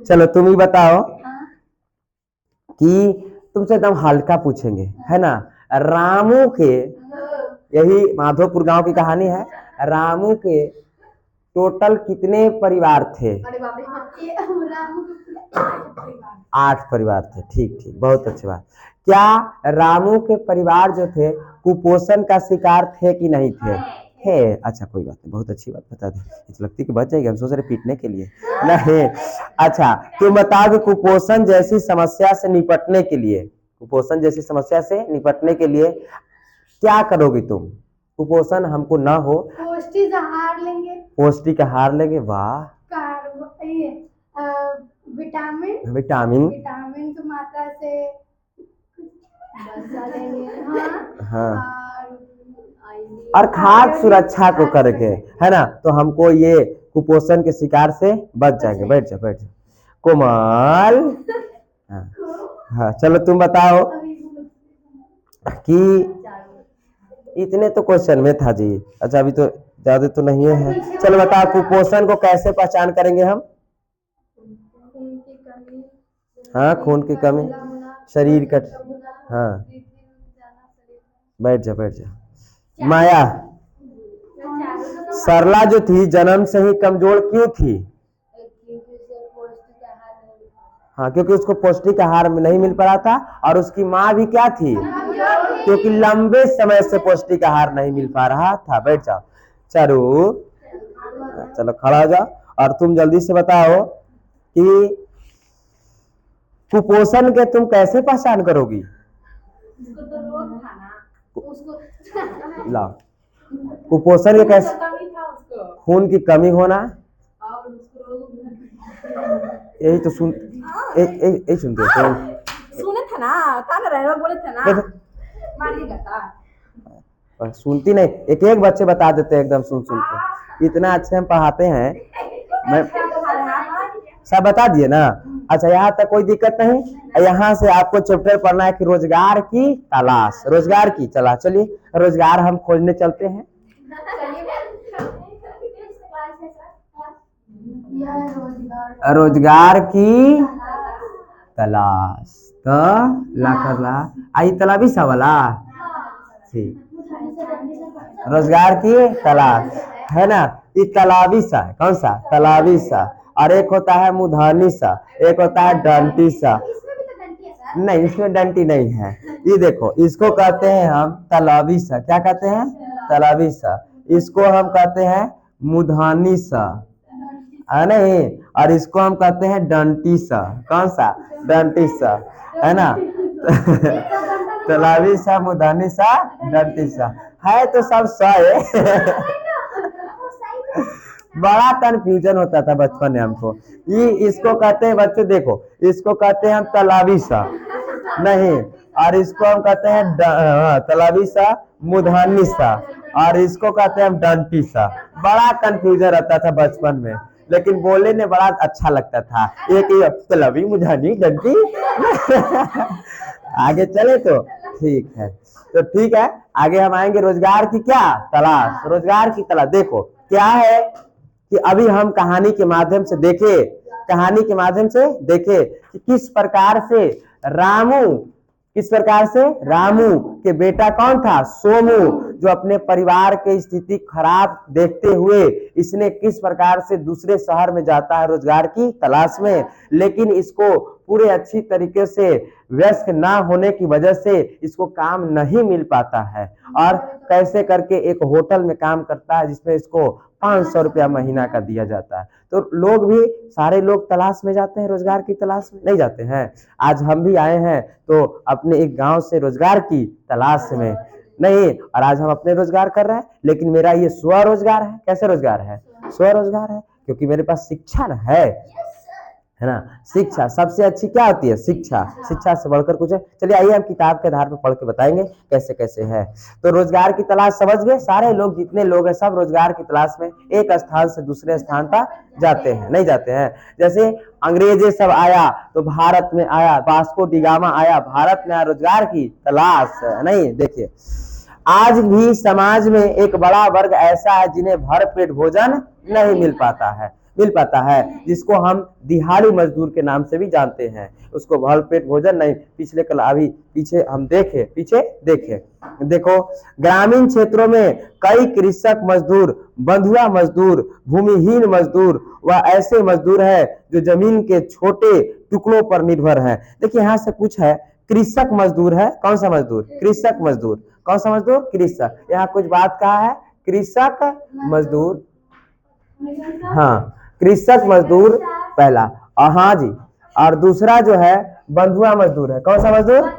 चलो तुम ही बताओ कि तुमसे एकदम हल्का पूछेंगे, है ना। रामू के, यही माधोपुर गांव की कहानी है, रामू के टोटल कितने परिवार थे? 8 परिवार थे। ठीक ठीक, बहुत अच्छी बात। क्या रामू के परिवार जो थे कुपोषण का शिकार थे कि नहीं थे? थे। अच्छा कोई बात नहीं, बहुत अच्छी बात बता दी। इस लगती कि बच जाएगी, हम सोच रहे पीटने के लिए नहीं। अच्छा तुम बताओ कि कुपोषण जैसी समस्या से निपटने के लिए, कुपोषण जैसी समस्या से निपटने के लिए क्या करोगी तुम? कुपोषण हमको ना हो, पौष्टिक आहार लेंगे। पौष्टिक आहार लेंगे, वाह। विटामिन विटामिन की मात्रा से हाँ, और खाद्य सुरक्षा को करके, है ना, तो हमको ये कुपोषण के शिकार से बच जाएंगे। बैठ जा बैठ जा कोमल। हाँ चलो तुम बताओ कि इतने तो क्वेश्चन में था जी। अच्छा अभी तो ज्यादा तो नहीं है। चलो बताओ कुपोषण को कैसे पहचान करेंगे हम? हाँ खून की कमी, शरीर का, हाँ बैठ जा बैठ जा। माया, सरला जो थी जन्म से ही कमजोर क्यों थी? हाँ क्योंकि उसको पौष्टिक आहार नहीं मिल पा रहा था, और उसकी माँ भी क्या थी? क्योंकि लंबे समय से पौष्टिक आहार नहीं मिल पा रहा था। बैठ जाओ चारू, चलो खड़ा हो जाओ। और तुम जल्दी से बताओ कि कुपोषण के तुम कैसे पहचान करोगी? लाओ कुपोषण के कैसे? खून की कमी होना, यही तो सुन यही सुनते हो सुने थे ना, ताना रहे बोले थे ना, और सुनती नहीं। एक एक बच्चे बता देते हैं एकदम सुन सुन के, इतना अच्छे हम पढ़ाते हैं। मैं सब बता दिए ना। अच्छा यहाँ तक कोई दिक्कत नहीं। यहाँ से आपको चैप्टर पढ़ना है कि रोजगार की तलाश, रोजगार की। चला चलिए रोजगार हम खोजने चलते हैं। रोजगार की तलाश, तो ला कर ला आई तलाबी सा वाला, ठीक। रोजगार की तलाश है ना, ये तलाबी सा है। कौन सा? तलाबी सा। और एक होता है मुधानी सा, एक होता है डंटी सा। नहीं इसमें डंटी नहीं है। ये देखो इसको कहते हैं हम तलाबी सा। क्या कहते हैं? तलाबी सा। इसको हम कहते हैं मुधानी सा, है नहीं। और इसको हम कहते हैं डंटी सा। कौन सा? डंटी सा, है ना। तलाबी सा, मुधानी सा, डंटी सा है, तो सब सा है। बड़ा कंफ्यूजन होता था बचपन में हमको। ये इसको कहते हैं बच्चे, देखो इसको कहते हैं हम तलाबी सा नहीं, और इसको हम कहते हैं तलाबी सा, मुधानी सा, और इसको कहते हैं हम डंटी सा। बड़ा कंफ्यूजन रहता था बचपन में, लेकिन बोलने में बड़ा अच्छा लगता था। एक तलाबी, मुधानी, डंटी। आगे चले तो ठीक है। तो ठीक है आगे हम आएंगे रोजगार की क्या तलाश। रोजगार की तलाश देखो क्या है कि अभी हम कहानी के माध्यम से देखे, कहानी के माध्यम से देखे कि किस प्रकार से रामू किस प्रकार से? रामू के बेटा कौन था? सोमू, जो अपने परिवार की स्थिति खराब देखते हुए इसने किस प्रकार से दूसरे शहर में जाता है रोजगार की तलाश में, लेकिन इसको पूरे अच्छी तरीके से व्यस्त ना होने की वजह से इसको काम नहीं मिल पाता है और कैसे करके एक होटल में काम करता है जिसमें इसको 500 रुपया महीना का दिया जाता है। तो लोग भी, सारे लोग तलाश में जाते हैं, रोजगार की तलाश में नहीं जाते हैं। आज हम भी आए हैं तो अपने एक गांव से रोजगार की तलाश में नहीं, और आज हम अपने रोजगार कर रहे हैं, लेकिन मेरा ये स्वरोजगार है। कैसे रोजगार है? स्वरोजगार है, क्योंकि मेरे पास शिक्षा है ना। शिक्षा सबसे अच्छी क्या होती है? शिक्षा, शिक्षा से बढ़कर कुछ है। चलिए आइए हम किताब के आधार पर पढ़ के बताएंगे कैसे कैसे है। तो रोजगार की तलाश समझ गए, सारे लोग जितने लोग हैं सब रोजगार की तलाश में एक स्थान से दूसरे स्थान पर जाते हैं, नहीं जाते हैं। जैसे अंग्रेजे सब आया तो भारत में आया, वास्को डी गामा आया, भारत में आया, रोजगार की तलाश नहीं। देखिए आज भी समाज में एक बड़ा वर्ग ऐसा है जिन्हें भर पेट भोजन नहीं मिल पाता है, जिसको हम दिहाड़ी मजदूर के नाम से भी जानते हैं। उसको भर पेट भोजन नहीं, पिछले कल अभी पीछे हम देखे देखो ग्रामीण क्षेत्रों में कई कृषक मजदूर, बंधुआ मजदूर, भूमिहीन मजदूर व ऐसे मजदूर है जो जमीन के छोटे टुकड़ों पर निर्भर है। देखिए यहाँ से कुछ है, कृषक मजदूर है, कौन सा मजदूर? कृषक मजदूर। कौन सा मजदूर? कृषक। यहाँ कुछ बात कहा है, कृषक मजदूर, हाँ कृषक मजदूर पहला, और हाँ जी, और दूसरा जो है बंधुआ मजदूर है। कौन सा मजदूर?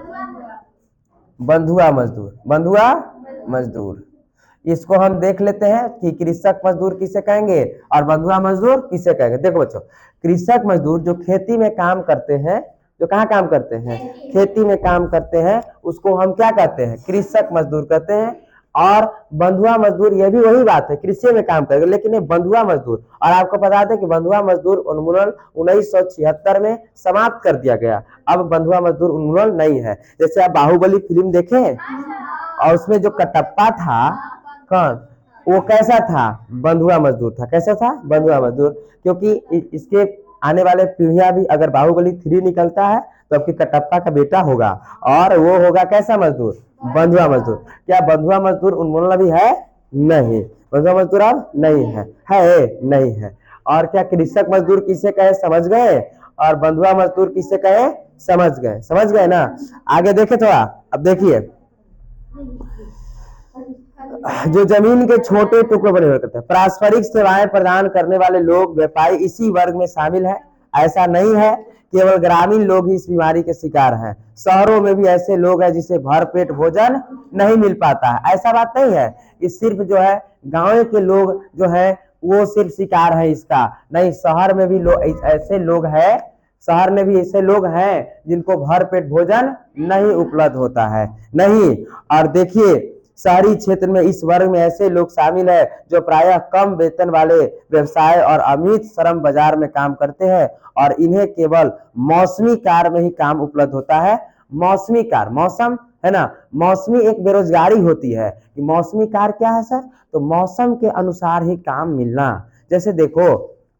बंधुआ मजदूर। इसको हम देख लेते हैं कि कृषक मजदूर किसे कहेंगे और बंधुआ मजदूर किसे कहेंगे। देखो बच्चों, कृषक मजदूर जो खेती में काम करते हैं, जो कहाँ काम करते हैं? खेती में काम करते हैं, उसको हम क्या कहते हैं? कृषक मजदूर कहते हैं। और बंधुआ मजदूर, ये भी वही बात है, कृषि में काम करेंगे, लेकिन ये बंधुआ मजदूर, और आपको बता दें कि बंधुआ मजदूर उन्मूलन 1976 में समाप्त कर दिया गया। अब बंधुआ मजदूर उन्मूलन नहीं है। जैसे आप बाहुबली फिल्म देखे और उसमें जो कटप्पा था, कौन वो कैसा था? बंधुआ मजदूर था। कैसा था? बंधुआ मजदूर। क्योंकि इसके आने वाले पीढ़ियां भी, अगर बाहुबली 3 निकलता है तो आपकी कटप्पा का बेटा होगा, और वो होगा कैसा मजदूर? बंधुआ मजदूर। क्या बंधुआ मजदूर उन्मूलन भी है? नहीं, बंधुआ मजदूर अब नहीं है, नहीं है। और क्या कृषक मजदूर किसे कहे? समझ गए। और बंधुआ मजदूर किसे कहे? समझ गए ना। आगे देखे थोड़ा, अब देखिए जो जमीन के छोटे टुकड़ों पर निर्भर करते हैं, पारस्परिक सेवाएं प्रदान करने वाले लोग, व्यापारी इसी वर्ग में शामिल है। ऐसा नहीं है केवल ग्रामीण लोग ही इस बीमारी के शिकार हैं, शहरों में भी ऐसे लोग हैं जिसे भरपेट भोजन नहीं मिल पाता है। ऐसा बात नहीं है कि सिर्फ जो है गांव के लोग जो है वो सिर्फ शिकार है इसका, नहीं, शहर में भी ऐसे लोग हैं, शहर में भी ऐसे लोग हैं जिनको भरपेट भोजन नहीं उपलब्ध होता है, नहीं। और देखिए शहरी क्षेत्र में इस वर्ग में ऐसे लोग शामिल है जो प्रायः कम वेतन वाले व्यवसाय और अमित श्रम बाजार में काम करते हैं, और इन्हें केवल मौसमी कार्य में ही काम उपलब्ध होता है। मौसमी कार्य, मौसम है ना, मौसमी एक बेरोजगारी होती है कि मौसमी कार्य क्या है सर? तो मौसम के अनुसार ही काम मिलना। जैसे देखो,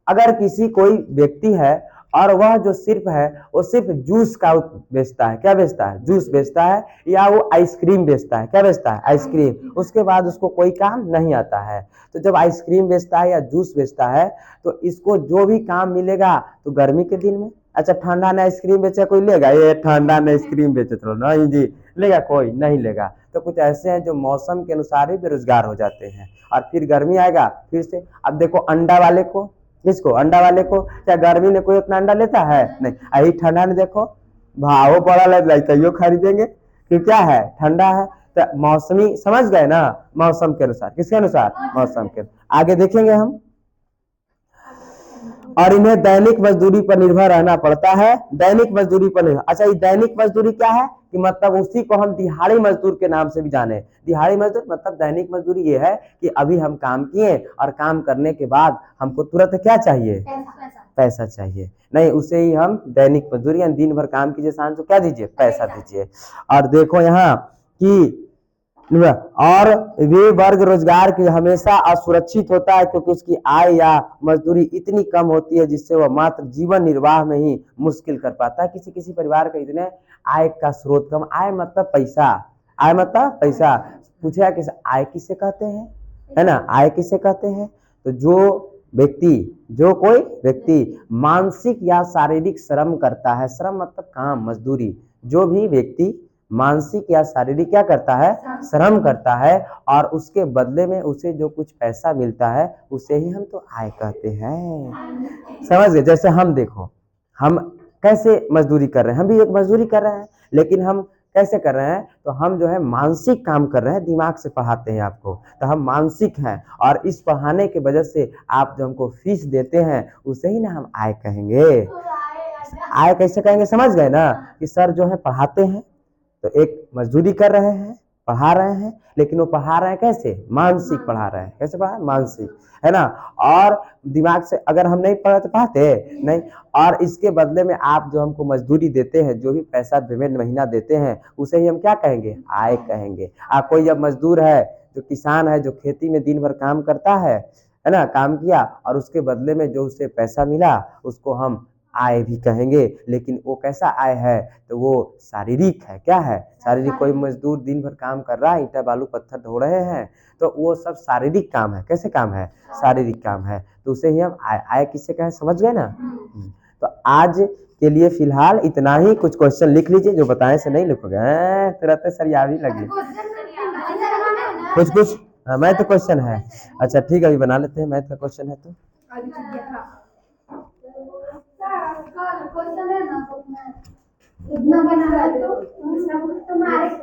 अगर किसी कोई व्यक्ति है और वह जो सिर्फ है वो सिर्फ जूस का बेचता है, क्या बेचता है? जूस बेचता है, या वो आइसक्रीम बेचता है, क्या बेचता है? आइसक्रीम। उसके बाद उसको कोई काम नहीं आता है, तो जब आइसक्रीम बेचता है या जूस बेचता है तो इसको जो भी काम मिलेगा तो गर्मी के दिन में, अच्छा ठंडा ने आइसक्रीम बेचे, कोई लेगा? ये ठंडा ने आइसक्रीम बेचे तो नहीं जी, लेगा? कोई नहीं लेगा। तो कुछ ऐसे हैं जो मौसम के अनुसार ही बेरोजगार हो जाते हैं, और फिर गर्मी आएगा फिर से। अब देखो अंडा वाले को, किसको? अंडा वाले को। क्या गर्मी में कोई उतना अंडा लेता है? नहीं। अभी ठंडा में देखो भाव पड़ा तैयो खरीदेंगे, कि क्या है? ठंडा है। तो मौसमी, समझ गए ना, मौसम के अनुसार। किसके अनुसार? मौसम के। आगे देखेंगे हम। और इन्हें दैनिक मजदूरी पर निर्भर रहना पड़ता है, दैनिक मजदूरी पर निर्भर। अच्छा, ये दैनिक मजदूरी क्या है? कि मतलब उसी को हम दिहाड़ी मजदूर के नाम से भी जाने। दिहाड़ी मजदूर मतलब दैनिक मजदूरी ये है कि अभी हम काम किए और काम करने के बाद हमको तुरंत क्या चाहिए? पैसा चाहिए, नहीं, उसे ही हम दैनिक मजदूरी, यानी दिन भर काम कीजिए, शाम को क्या दीजिए? पैसा दीजिए। और देखो यहाँ कि और वे वर्ग रोजगार के हमेशा असुरक्षित होता है, क्योंकि उसकी आय या मजदूरी इतनी कम होती है जिससे वह मात्र जीवन निर्वाह में ही मुश्किल कर पाता है। किसी किसी परिवार का इतने आय का स्रोत कम, आय मतलब पैसा, आय मतलब पैसा। पूछा किस आय किसे कहते हैं, है ना, आय किसे कहते हैं? तो जो कोई व्यक्ति मानसिक या शारीरिक श्रम करता है, श्रम मतलब काम, मजदूरी, जो भी व्यक्ति मानसिक या शारीरिक क्या करता है, श्रम करता है, और उसके बदले में उसे जो कुछ पैसा मिलता है उसे ही हम तो आय कहते हैं। समझ गए? जैसे हम देखो, हम कैसे मजदूरी कर रहे हैं, हम भी एक मजदूरी कर रहे हैं, लेकिन हम कैसे कर रहे हैं? तो हम जो है मानसिक काम कर रहे हैं, दिमाग से पढ़ाते हैं आपको, तो हम मानसिक हैं, और इस पढ़ाने की वजह से आप जो हमको फीस देते हैं उसे ही ना हम आय कहेंगे। आय कैसे कहेंगे, समझ गए ना? कि सर जो है पढ़ाते हैं, तो एक मजदूरी कर रहे हैं, पढ़ा रहे हैं, लेकिन वो पढ़ा रहे हैं कैसे? मानसिक पढ़ा रहे हैं। कैसे पढ़ा? मानसिक, है ना। और दिमाग से अगर हम नहीं पढ़े तो पढ़ाते नहीं। और इसके बदले में आप जो हमको मजदूरी देते हैं, जो भी पैसा पेमेंट महीना देते हैं, उसे ही हम क्या कहेंगे? आय कहेंगे। आप कोई जब मजदूर है, जो किसान है, जो खेती में दिन भर काम करता है ना, काम किया, और उसके बदले में जो उसे पैसा मिला, उसको हम आय भी कहेंगे। लेकिन वो कैसा आय है? तो वो शारीरिक है। क्या है? शारीरिक। कोई मजदूर दिन भर काम कर रहा है, ईंटा बालू पत्थर ढो रहे हैं, तो वो सब शारीरिक काम है। कैसे काम है? शारीरिक काम है, तो उसे ही हम आय किससे कहें? समझ गए ना? तो आज के लिए फिलहाल इतना ही। कुछ क्वेश्चन लिख लीजिए, जो बताए से नहीं लिखोगे तुरंत सरियावी लगी। कुछ मैथ क्वेश्चन है? अच्छा ठीक है, अभी बना लेते हैं। मैथ का क्वेश्चन है तो क्वेश्चन है ना, तो मैं इतना बना है तो तुम्हारे